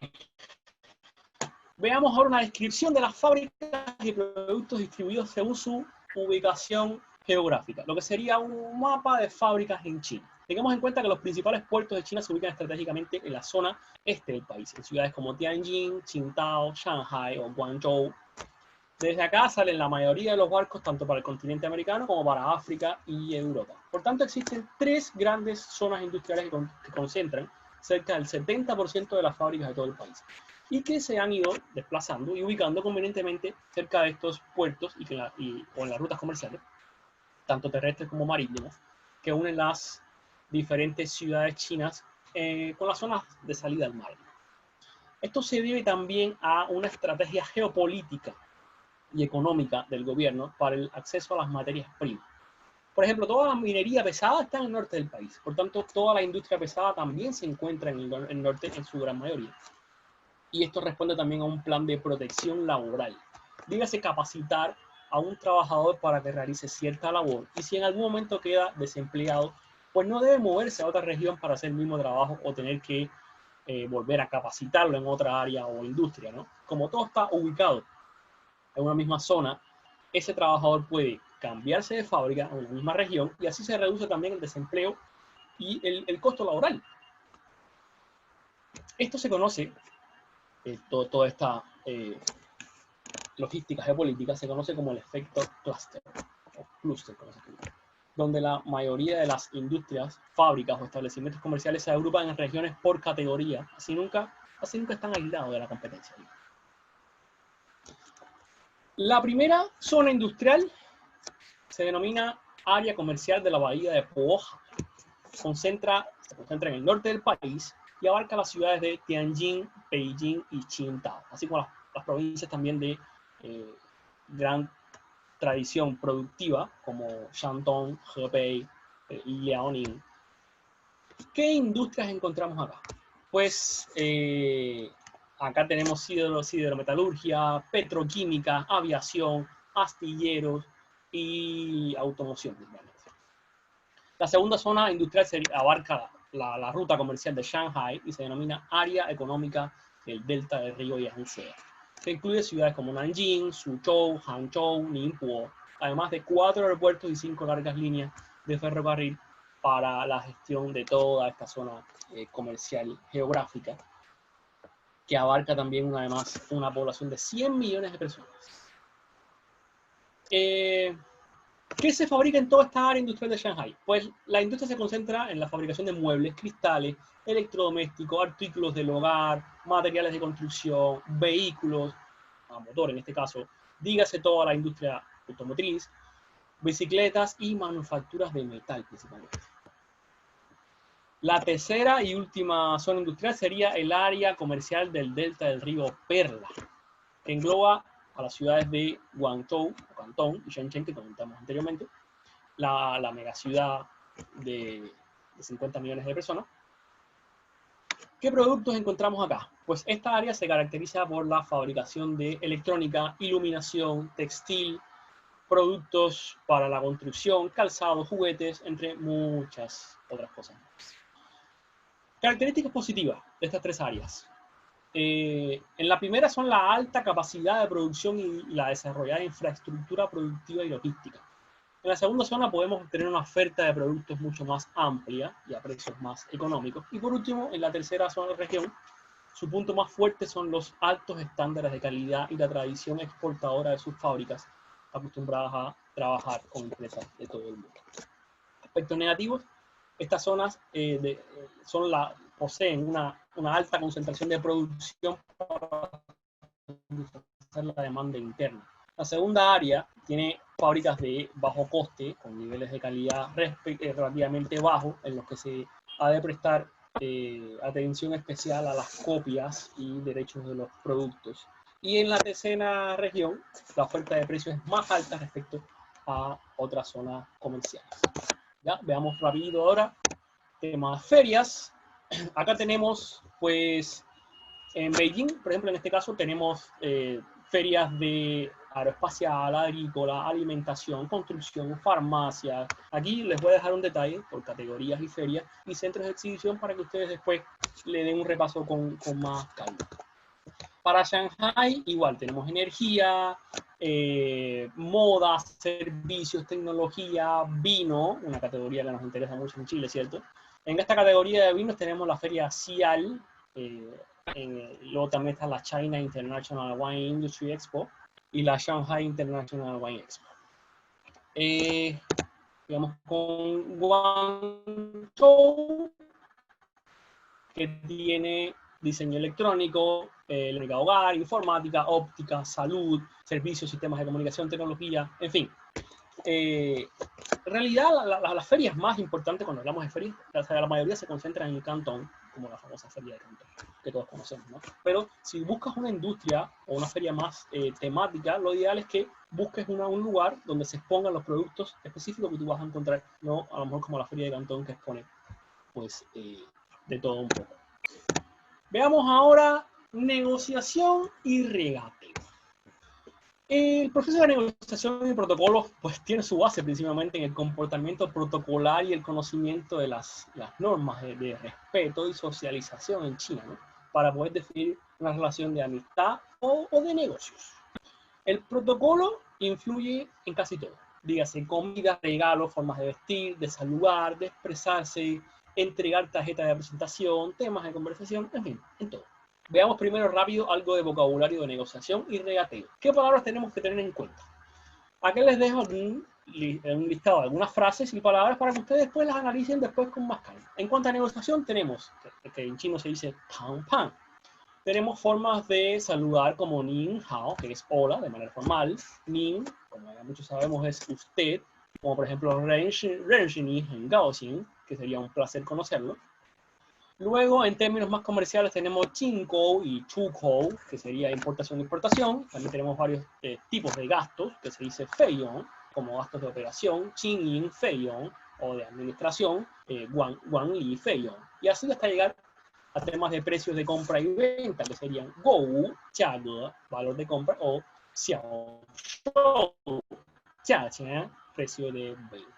Veamos ahora una descripción de las fábricas y productos distribuidos según su ubicación geográfica, lo que sería un mapa de fábricas en China. Tengamos en cuenta que los principales puertos de China se ubican estratégicamente en la zona este del país, en ciudades como Tianjin, Qingdao, Shanghai o Guangzhou. Desde acá salen la mayoría de los barcos, tanto para el continente americano como para África y Europa. Por tanto, existen 3 grandes zonas industriales que concentran cerca del 70% de las fábricas de todo el país, y que se han ido desplazando y ubicando convenientemente cerca de estos puertos o en las rutas comerciales, tanto terrestres como marítimas, que unen las diferentes ciudades chinas con las zonas de salida al mar. Esto se debe también a una estrategia geopolítica y económica del gobierno para el acceso a las materias primas. Por ejemplo, toda la minería pesada está en el norte del país, por tanto, toda la industria pesada también se encuentra en el norte en su gran mayoría. Y esto responde también a un plan de protección laboral. Dígase capacitar a un trabajador para que realice cierta labor, y si en algún momento queda desempleado, pues no debe moverse a otra región para hacer el mismo trabajo o tener que volver a capacitarlo en otra área o industria, ¿no? Como todo está ubicado en una misma zona, ese trabajador puede cambiarse de fábrica en la misma región, y así se reduce también el desempleo y el costo laboral. Esto se conoce, toda esta logística geopolítica se conoce como el efecto clúster, o clúster, como se llama, donde la mayoría de las industrias, fábricas o establecimientos comerciales se agrupan en regiones por categoría, así nunca están aislados de la competencia. La primera zona industrial se denomina área comercial de la bahía de Puoja. Se concentra en el norte del país y abarca las ciudades de Tianjin, Beijing y Qingdao, así como las provincias también de gran tradición productiva como Shandong, Hebei y Liaoning. ¿Qué industrias encontramos acá? Pues acá tenemos siderometalurgia, petroquímica, aviación, astilleros y automoción. La segunda zona industrial abarca la ruta comercial de Shanghai y se denomina Área Económica del Delta del Río Yangtze, que incluye ciudades como Nanjing, Suzhou, Hangzhou, Ningbo, además de 4 aeropuertos y 5 largas líneas de ferrocarril para la gestión de toda esta zona comercial geográfica, que abarca también además una población de 100 millones de personas. ¿Qué se fabrica en toda esta área industrial de Shanghai? Pues la industria se concentra en la fabricación de muebles, cristales, electrodomésticos, artículos del hogar, materiales de construcción, vehículos, a motor en este caso, dígase toda la industria automotriz, bicicletas y manufacturas de metal principalmente. La tercera y última zona industrial sería el área comercial del delta del río Perla, que engloba a las ciudades de Guangzhou, Cantón y Shenzhen, que comentamos anteriormente, la megaciudad de 50 millones de personas. ¿Qué productos encontramos acá? Pues esta área se caracteriza por la fabricación de electrónica, iluminación, textil, productos para la construcción, calzado, juguetes, entre muchas otras cosas. Características positivas de estas 3 áreas. En la primera son la alta capacidad de producción y la desarrollada infraestructura productiva y logística. En la segunda zona podemos tener una oferta de productos mucho más amplia y a precios más económicos. Y por último, en la tercera zona de región, su punto más fuerte son los altos estándares de calidad y la tradición exportadora de sus fábricas, acostumbradas a trabajar con empresas de todo el mundo. Aspectos negativos: estas zonas poseen una alta concentración de producción para satisfacer la demanda interna. La segunda área tiene fábricas de bajo coste, con niveles de calidad relativamente bajos, en los que se ha de prestar atención especial a las copias y derechos de los productos. Y en la tercera región, la oferta de precios es más alta respecto a otras zonas comerciales. Ya, veamos rápido ahora temas ferias. Acá tenemos, pues, en Beijing, por ejemplo, en este caso tenemos ferias de aeroespacial, agrícola, alimentación, construcción, farmacia. Aquí les voy a dejar un detalle por categorías y ferias y centros de exhibición para que ustedes después le den un repaso con más calma. Para Shanghai, igual, tenemos energía, moda, servicios, tecnología, vino, una categoría que nos interesa mucho en Chile, ¿cierto? En esta categoría de vinos tenemos la feria CIAL, luego también está la China International Wine Industry Expo, y la Shanghai International Wine Expo. Digamos con Guangzhou, que tiene diseño electrónico, electrónica hogar, informática, óptica, salud, servicios, sistemas de comunicación, tecnología, en fin. En realidad, las ferias más importantes, cuando hablamos de ferias, la mayoría se concentran en el Cantón, como la famosa feria de Cantón, que todos conocemos, ¿no? Pero si buscas una industria o una feria más temática, lo ideal es que busques un lugar donde se expongan los productos específicos que tú vas a encontrar, no a lo mejor como la feria de Cantón, que expone pues de todo un poco. Veamos ahora negociación y regateo. El proceso de negociación y protocolos pues tiene su base principalmente en el comportamiento protocolar y el conocimiento de las normas de respeto y socialización en China, ¿no? Para poder definir una relación de amistad o de negocios. El protocolo influye en casi todo. Dígase comida, regalos, formas de vestir, de saludar, de expresarse, entregar tarjetas de presentación, temas de conversación, en fin, en todo. Veamos primero rápido algo de vocabulario de negociación y regateo. ¿Qué palabras tenemos que tener en cuenta? Aquí les dejo un listado de algunas frases y palabras para que ustedes después las analicen después con más calma. En cuanto a negociación tenemos, que en chino se dice tang pan. Tenemos formas de saludar como nin hao, que es hola, de manera formal. Nin, como ya muchos sabemos, es usted. Como por ejemplo, ren shi ni hen gao xin, que sería un placer conocerlo. Luego, en términos más comerciales, tenemos Chinkou y Chukou, que sería importación y exportación. También tenemos varios tipos de gastos, que se dice Feiyong, como gastos de operación, Qingyin Feiyong, o de administración, Guangli Feiyong. Y así hasta llegar a temas de precios de compra y venta, que serían Gou, Jiage, valor de compra, o Xiao Shou, Jiaqian, precio de venta.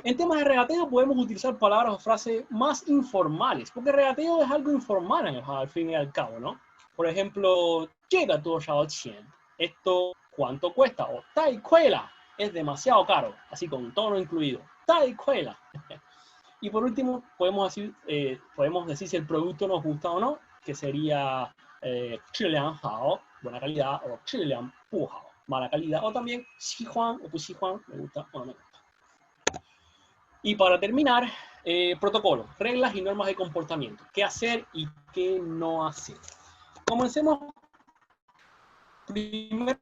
En temas de regateo podemos utilizar palabras o frases más informales, porque regateo es algo informal al fin y al cabo, ¿no? Por ejemplo, llega toshao qian, esto cuánto cuesta, o tai kuela, es demasiado caro, así con tono incluido, tai kuela. Y por último, podemos decir si el producto nos gusta o no, que sería zhiliang hao, buena calidad, o zhiliang bu hao, mala calidad, o también xi huang o bu xi huang, me gusta o no me gusta. Y para terminar, protocolo, reglas y normas de comportamiento. ¿Qué hacer y qué no hacer? Comencemos primero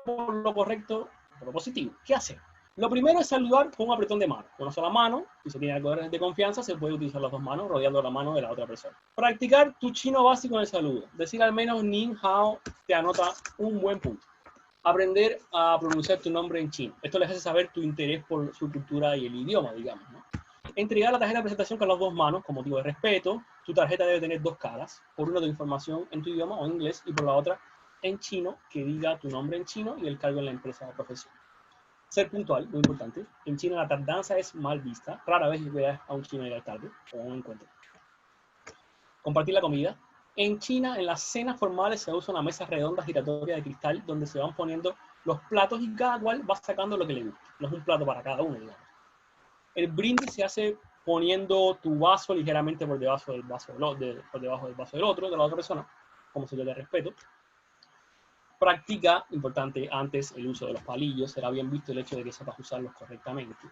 por lo correcto, por lo positivo. ¿Qué hacer? Lo primero es saludar con un apretón de mano. Con una sola mano, si se tiene algo de confianza, se puede utilizar las dos manos rodeando la mano de la otra persona. Practicar tu chino básico en el saludo. Decir al menos Nin Hao te anota un buen punto. Aprender a pronunciar tu nombre en chino. Esto les hace saber tu interés por su cultura y el idioma, digamos, ¿no? Entregar la tarjeta de presentación con las dos manos, con motivo de respeto. Tu tarjeta debe tener dos caras. Por una de información en tu idioma o en inglés, y por la otra en chino, que diga tu nombre en chino y el cargo en la empresa o profesión. Ser puntual, muy importante. En China la tardanza es mal vista. Rara vez veas a un chino llegar tarde o a un encuentro. Compartir la comida. En China, en las cenas formales se usa una mesa redonda giratoria de cristal donde se van poniendo los platos y cada cual va sacando lo que le gusta. No es un plato para cada uno, digamos. El brindis se hace poniendo tu vaso ligeramente por debajo del vaso del otro, de la otra persona, como señal de respeto. Practica, importante antes, el uso de los palillos. Será bien visto el hecho de que sepas usarlos correctamente.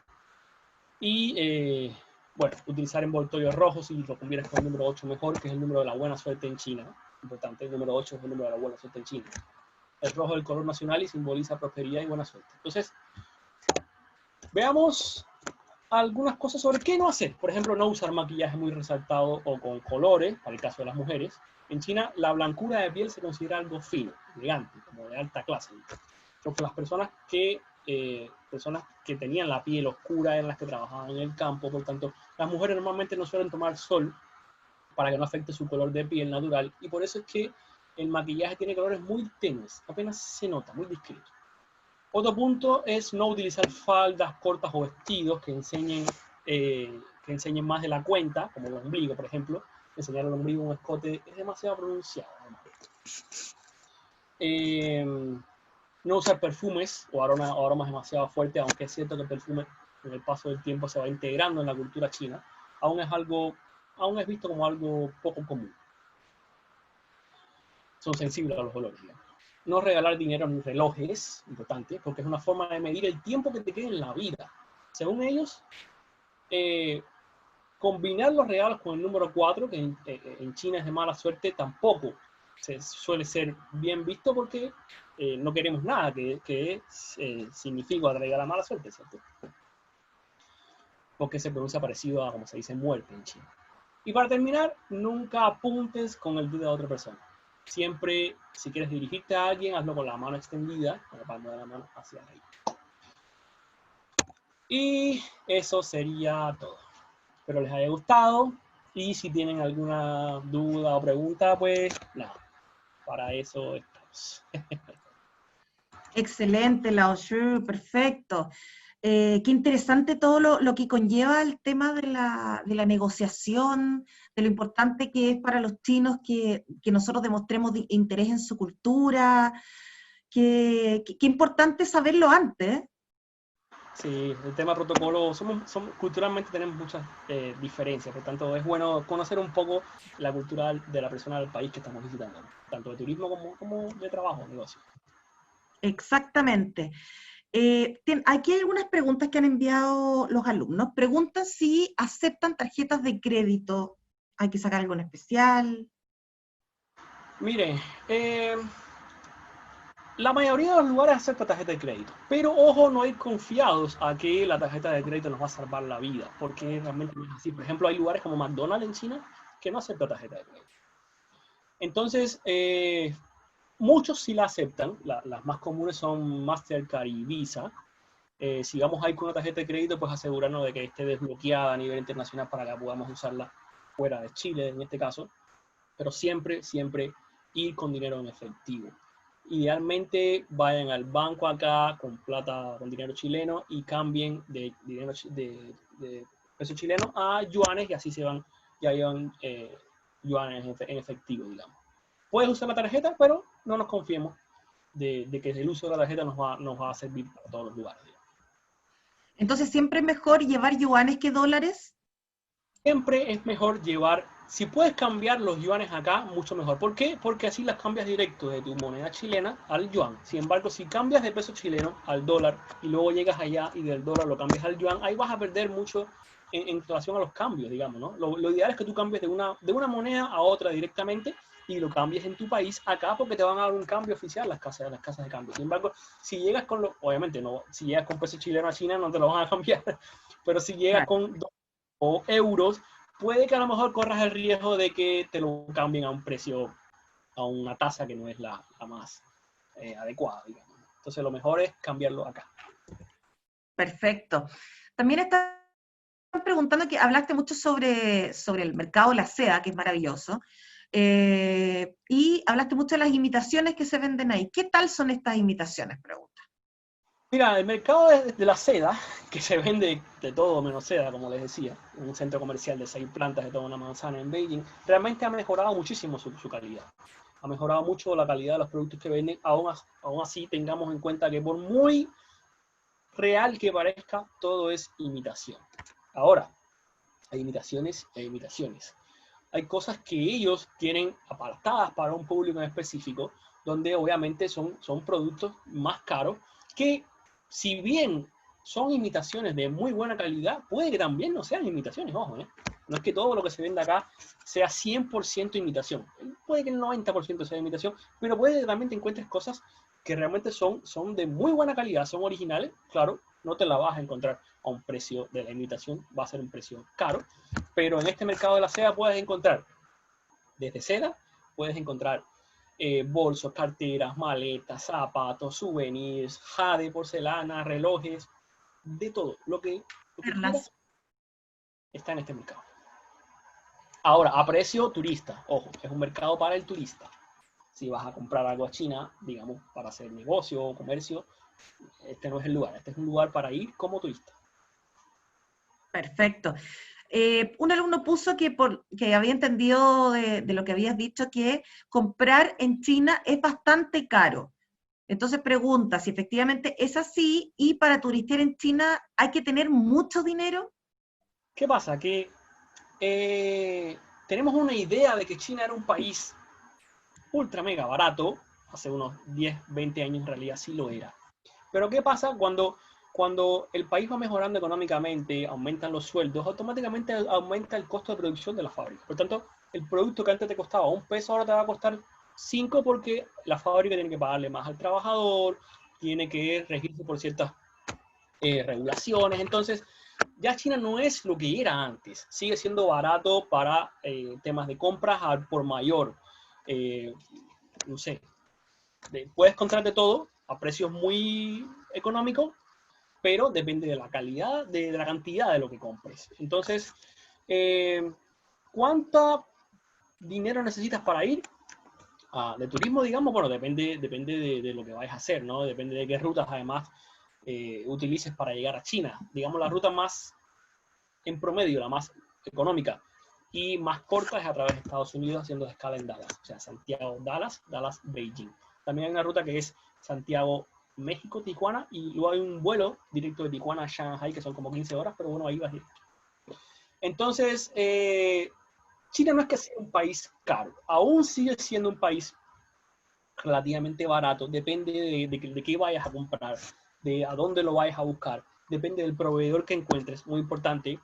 Y bueno, utilizar envoltorios rojos si lo combinas con el número 8 mejor, que es el número de la buena suerte en China. Importante, el número 8 es el número de la buena suerte en China. El rojo es el color nacional y simboliza prosperidad y buena suerte. Entonces, veamos algunas cosas sobre qué no hacer. Por ejemplo, no usar maquillaje muy resaltado o con colores, para el caso de las mujeres. En China, la blancura de piel se considera algo fino, elegante, como de alta clase. Porque las personas que tenían la piel oscura eran las que trabajaban en el campo. Por tanto, las mujeres normalmente no suelen tomar sol para que no afecte su color de piel natural. Y por eso es que el maquillaje tiene colores muy tenues, apenas se nota, muy discreto. Otro punto es no utilizar faldas cortas o vestidos que enseñen más de la cuenta, como el ombligo, por ejemplo. Enseñar el ombligo un escote es demasiado pronunciado. No usar perfumes o aromas demasiado fuertes, aunque es cierto que el perfume con el paso del tiempo se va integrando en la cultura china, aún es visto como algo poco común. Son sensibles a los olores, digamos. No regalar dinero ni relojes, importante, porque es una forma de medir el tiempo que te queda en la vida. Según ellos, combinar los regalos con el número 4, que en China es de mala suerte, tampoco suele ser bien visto porque no queremos nada que signifique atraiga la mala suerte, ¿cierto? Porque se pronuncia parecido a como se dice muerte en China. Y para terminar, nunca apuntes con el dedo a otra persona. Siempre, si quieres dirigirte a alguien, hazlo con la mano extendida, con la palma de la mano hacia arriba. Y eso sería todo. Espero les haya gustado. Y si tienen alguna duda o pregunta, pues nada, para eso estamos. Excelente, Lao Shu, perfecto. Qué interesante todo lo que conlleva el tema de la negociación, de lo importante que es para los chinos que nosotros demostremos interés en su cultura, qué importante saberlo antes. Sí, el tema protocolo, culturalmente tenemos muchas diferencias, por tanto es bueno conocer un poco la cultura de la persona del país que estamos visitando, tanto de turismo como de trabajo, negocio. Exactamente. Aquí hay algunas preguntas que han enviado los alumnos. Preguntan si aceptan tarjetas de crédito. ¿Hay que sacar algo en especial? Mire, la mayoría de los lugares acepta tarjeta de crédito, pero ojo, no ir confiados a que la tarjeta de crédito nos va a salvar la vida, porque realmente no es así. Por ejemplo, hay lugares como McDonald's en China que no acepta tarjeta de crédito. Entonces, muchos sí la aceptan, las más comunes son Mastercard y Visa. Si vamos a ir con una tarjeta de crédito, pues asegurarnos de que esté desbloqueada a nivel internacional para que podamos usarla fuera de Chile, en este caso. Pero siempre, siempre ir con dinero en efectivo. Idealmente vayan al banco acá con plata, con dinero chileno y cambien de dinero de peso chileno a yuanes y así ya llevan yuanes en efectivo, digamos. Puedes usar la tarjeta, pero no nos confiemos de que el uso de la tarjeta nos va a servir para todos los lugares, digamos. Entonces, ¿siempre es mejor llevar yuanes que dólares? Siempre es mejor llevar, si puedes cambiar los yuanes acá, mucho mejor. ¿Por qué? Porque así las cambias directo de tu moneda chilena al yuan. Sin embargo, si cambias de peso chileno al dólar y luego llegas allá y del dólar lo cambias al yuan, ahí vas a perder mucho en relación a los cambios, digamos, ¿no? Lo ideal es que tú cambies de una moneda a otra directamente y lo cambies en tu país acá porque te van a dar un cambio oficial las casas de cambio. Sin embargo, si llegas obviamente no, si llegas con peso chileno a China no te lo van a cambiar, pero si llegas con o euros, puede que a lo mejor corras el riesgo de que te lo cambien a un precio, a una tasa que no es la más adecuada, digamos. Entonces lo mejor es cambiarlo acá. Perfecto. También están preguntando que hablaste mucho sobre el mercado de la seda, que es maravilloso, y hablaste mucho de las imitaciones que se venden ahí. ¿Qué tal son estas imitaciones? Pregunta. Mira, el mercado de la seda, que se vende de todo menos seda, como les decía, en un centro comercial de 6 plantas de toda una manzana en Beijing, realmente ha mejorado muchísimo su calidad. Ha mejorado mucho la calidad de los productos que venden. Aún así, tengamos en cuenta que por muy real que parezca, todo es imitación. Ahora, hay imitaciones e imitaciones. Hay cosas que ellos tienen apartadas para un público en específico, donde obviamente son productos más caros que, si bien son imitaciones de muy buena calidad, puede que también no sean imitaciones, ojo, ¿eh? No es que todo lo que se vende acá sea 100% imitación. Puede que el 90% sea imitación, pero puede que también te encuentres cosas que realmente son de muy buena calidad, son originales. Claro, no te la vas a encontrar a un precio de la imitación, va a ser un precio caro, pero en este mercado de la seda puedes encontrar desde seda, puedes encontrar bolsos, carteras, maletas, zapatos, souvenirs, jade, porcelana, relojes, de todo. Lo que quieras está en este mercado. Ahora, a precio turista. Ojo, es un mercado para el turista. Si vas a comprar algo a China, digamos, para hacer negocio o comercio, este no es el lugar. Este es un lugar para ir como turista. Perfecto. Un alumno puso que había entendido de lo que habías dicho que comprar en China es bastante caro. Entonces pregunta si efectivamente es así y para turistear en China hay que tener mucho dinero. ¿Qué pasa? Que tenemos una idea de que China era un país ultra mega barato hace unos 10, 20 años en realidad sí lo era. Pero ¿qué pasa cuando el país va mejorando económicamente, aumentan los sueldos, automáticamente aumenta el costo de producción de la fábrica? Por tanto, el producto que antes te costaba $1 ahora te va a costar 5 porque la fábrica tiene que pagarle más al trabajador, tiene que regirse por ciertas regulaciones. Entonces, ya China no es lo que era antes. Sigue siendo barato para temas de compras al por mayor. No sé, puedes comprarte todo a precios muy económicos, pero depende de la calidad, de la cantidad de lo que compres. Entonces, ¿cuánto dinero necesitas para ir de turismo, digamos? Bueno, depende de lo que vayas a hacer, ¿no? Depende de qué rutas, además, utilices para llegar a China. Digamos, la ruta más, en promedio, la más económica y más corta es a través de Estados Unidos, haciendo escala en Dallas. O sea, Santiago-Dallas, Dallas-Beijing. También hay una ruta que es Santiago-México, Tijuana, y luego hay un vuelo directo de Tijuana a Shanghai, que son como 15 horas, pero bueno, ahí vas a ir. Entonces, China no es que sea un país caro, aún sigue siendo un país relativamente barato, depende de qué vayas a comprar, de a dónde lo vayas a buscar, depende del proveedor que encuentres, muy importante,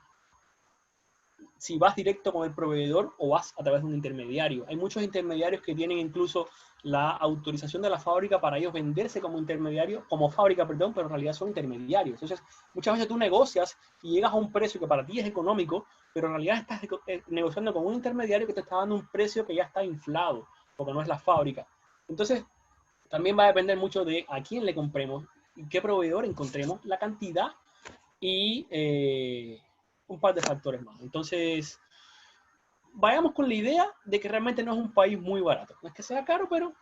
si vas directo con el proveedor o vas a través de un intermediario. Hay muchos intermediarios que tienen incluso la autorización de la fábrica para ellos venderse como intermediario, como fábrica, perdón, pero en realidad son intermediarios. Entonces, muchas veces tú negocias y llegas a un precio que para ti es económico, pero en realidad estás negociando con un intermediario que te está dando un precio que ya está inflado, porque no es la fábrica. Entonces, también va a depender mucho de a quién le compremos y qué proveedor encontremos, la cantidad y un par de factores más. Entonces, vayamos con la idea de que realmente no es un país muy barato. No es que sea caro, pero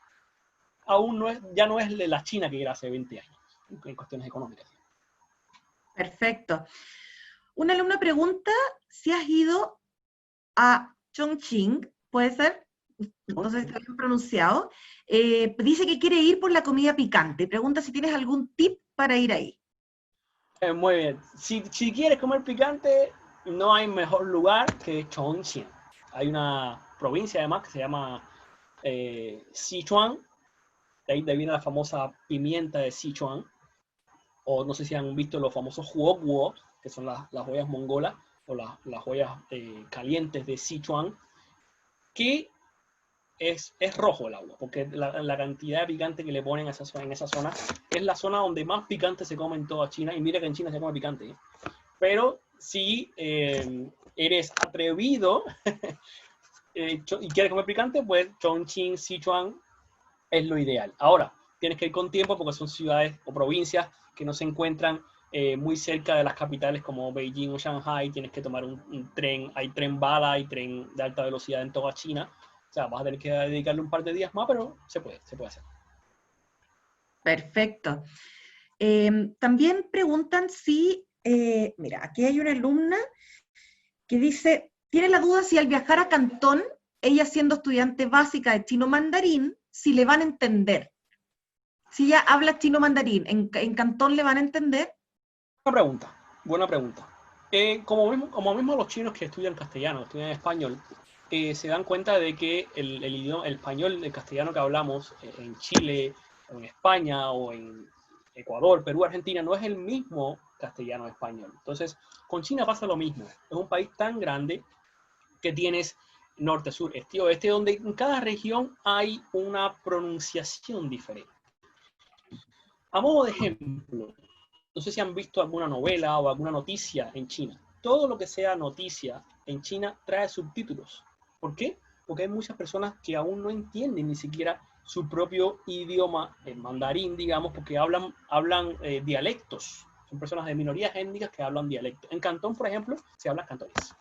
aún no es, ya no es la China que era hace 20 años, en cuestiones económicas. Perfecto. Una alumna pregunta si has ido a Chongqing, ¿puede ser? No sé si está bien pronunciado. Dice que quiere ir por la comida picante. Pregunta si tienes algún tip para ir ahí. Muy bien. Si quieres comer picante, no hay mejor lugar que Chongqing. Hay una provincia además que se llama Sichuan. De ahí viene la famosa pimienta de Sichuan. O no sé si han visto los famosos huoguo, que son las joyas mongolas, o las joyas calientes de Sichuan, que es rojo el agua, porque la cantidad de picante que le ponen en esa zona es la zona donde más picante se come en toda China, y mira que en China se come picante, ¿eh? Pero si eres atrevido y quieres comer picante, pues Chongqing, Sichuan es lo ideal. Ahora, tienes que ir con tiempo porque son ciudades o provincias que no se encuentran muy cerca de las capitales como Beijing o Shanghai. Tienes que tomar un tren, hay tren bala, hay tren de alta velocidad en toda China. O sea, vas a tener que dedicarle un par de días más, pero se puede hacer. Perfecto. También preguntan si, mira, aquí hay una alumna que dice, tiene la duda si al viajar a Cantón, ella siendo estudiante básica de chino mandarín, si le van a entender. Si ella habla chino mandarín, ¿en Cantón le van a entender? Buena pregunta. Como mismo los chinos que estudian castellano, estudian español, se dan cuenta de que el idioma, el español, el castellano que hablamos en Chile, o en España, o en Ecuador, Perú, Argentina, no es el mismo castellano español. Entonces, con China pasa lo mismo. Es un país tan grande que tienes norte, sur, este y oeste, donde en cada región hay una pronunciación diferente. A modo de ejemplo, no sé si han visto alguna novela o alguna noticia en China. Todo lo que sea noticia en China trae subtítulos. ¿Por qué? Porque hay muchas personas que aún no entienden ni siquiera su propio idioma, el mandarín, digamos, porque hablan dialectos. Son personas de minorías étnicas que hablan dialectos. En Cantón, por ejemplo, se habla cantonés.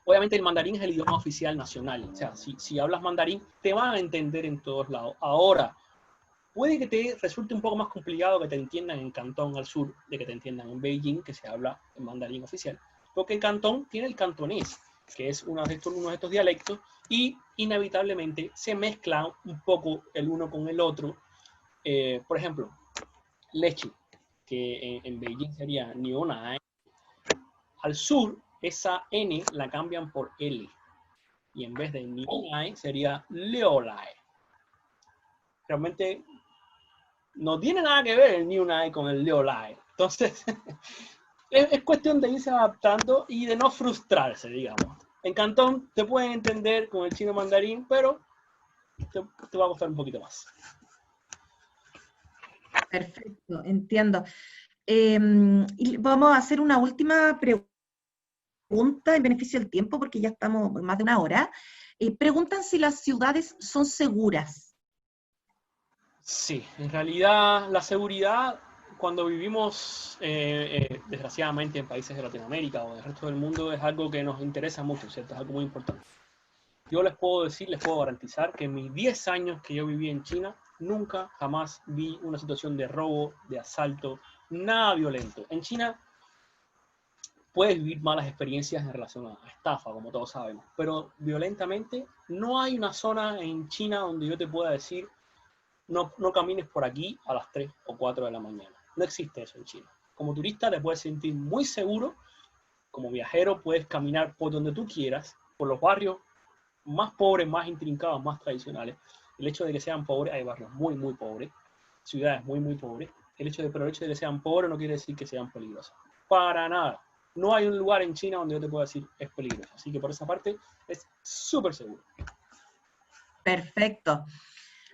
Obviamente el mandarín es el idioma oficial nacional. O sea, si hablas mandarín, te van a entender en todos lados. Ahora, puede que te resulte un poco más complicado que te entiendan en Cantón al sur de que te entiendan en Beijing, que se habla en mandarín oficial. Porque en Cantón tiene el cantonés, que es uno de estos dialectos, y inevitablemente se mezclan un poco el uno con el otro. Por ejemplo, leche, que en Beijing sería Niona. Al sur, esa N la cambian por L. Y en vez de Niona sería Leolae. realmente no tiene nada que ver el New Lai con el Leo Lai. Entonces, es cuestión de irse adaptando y de no frustrarse, digamos. En Cantón te pueden entender con el chino mandarín, pero te va a costar un poquito más. Perfecto, entiendo. Y vamos a hacer una última pregunta en beneficio del tiempo, porque ya estamos más de una hora. Preguntan si las ciudades son seguras. Sí, en realidad la seguridad, cuando vivimos desgraciadamente en países de Latinoamérica o del resto del mundo, es algo que nos interesa mucho, ¿cierto? Es algo muy importante. Yo les puedo decir, les puedo garantizar que en mis 10 años que yo viví en China, nunca jamás vi una situación de robo, de asalto, nada violento. En China puedes vivir malas experiencias en relación a estafa, como todos sabemos, pero violentamente no hay una zona en China donde yo te pueda decir no camines por aquí a las 3 o 4 de la mañana. No existe eso en China. Como turista te puedes sentir muy seguro, como viajero puedes caminar por donde tú quieras, por los barrios más pobres, más intrincados, más tradicionales. El hecho de que sean pobres, hay barrios muy, muy pobres, ciudades muy, muy pobres. Pero el hecho de que sean pobres no quiere decir que sean peligrosos. Para nada. No hay un lugar en China donde yo te pueda decir es peligroso. Así que por esa parte es súper seguro. Perfecto.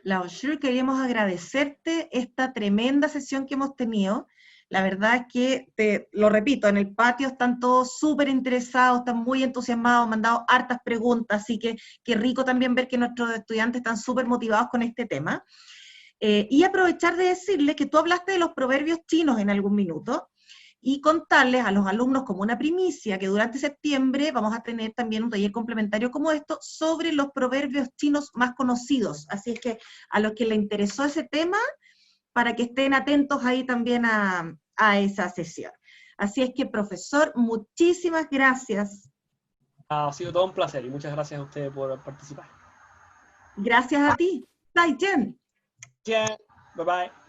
Lao Shi, queríamos agradecerte esta tremenda sesión que hemos tenido. La verdad es que, lo repito, en el patio están todos súper interesados, están muy entusiasmados, me han dado hartas preguntas, así que qué rico también ver que nuestros estudiantes están súper motivados con este tema. Y aprovechar de decirles que tú hablaste de los proverbios chinos en algún minuto, y contarles a los alumnos como una primicia que durante septiembre vamos a tener también un taller complementario como esto sobre los proverbios chinos más conocidos. Así es que a los que les interesó ese tema, para que estén atentos ahí también a esa sesión. Así es que, profesor, muchísimas gracias. Ha sido todo un placer y muchas gracias a ustedes por participar. Gracias a ti. Zaijian. Bye bye.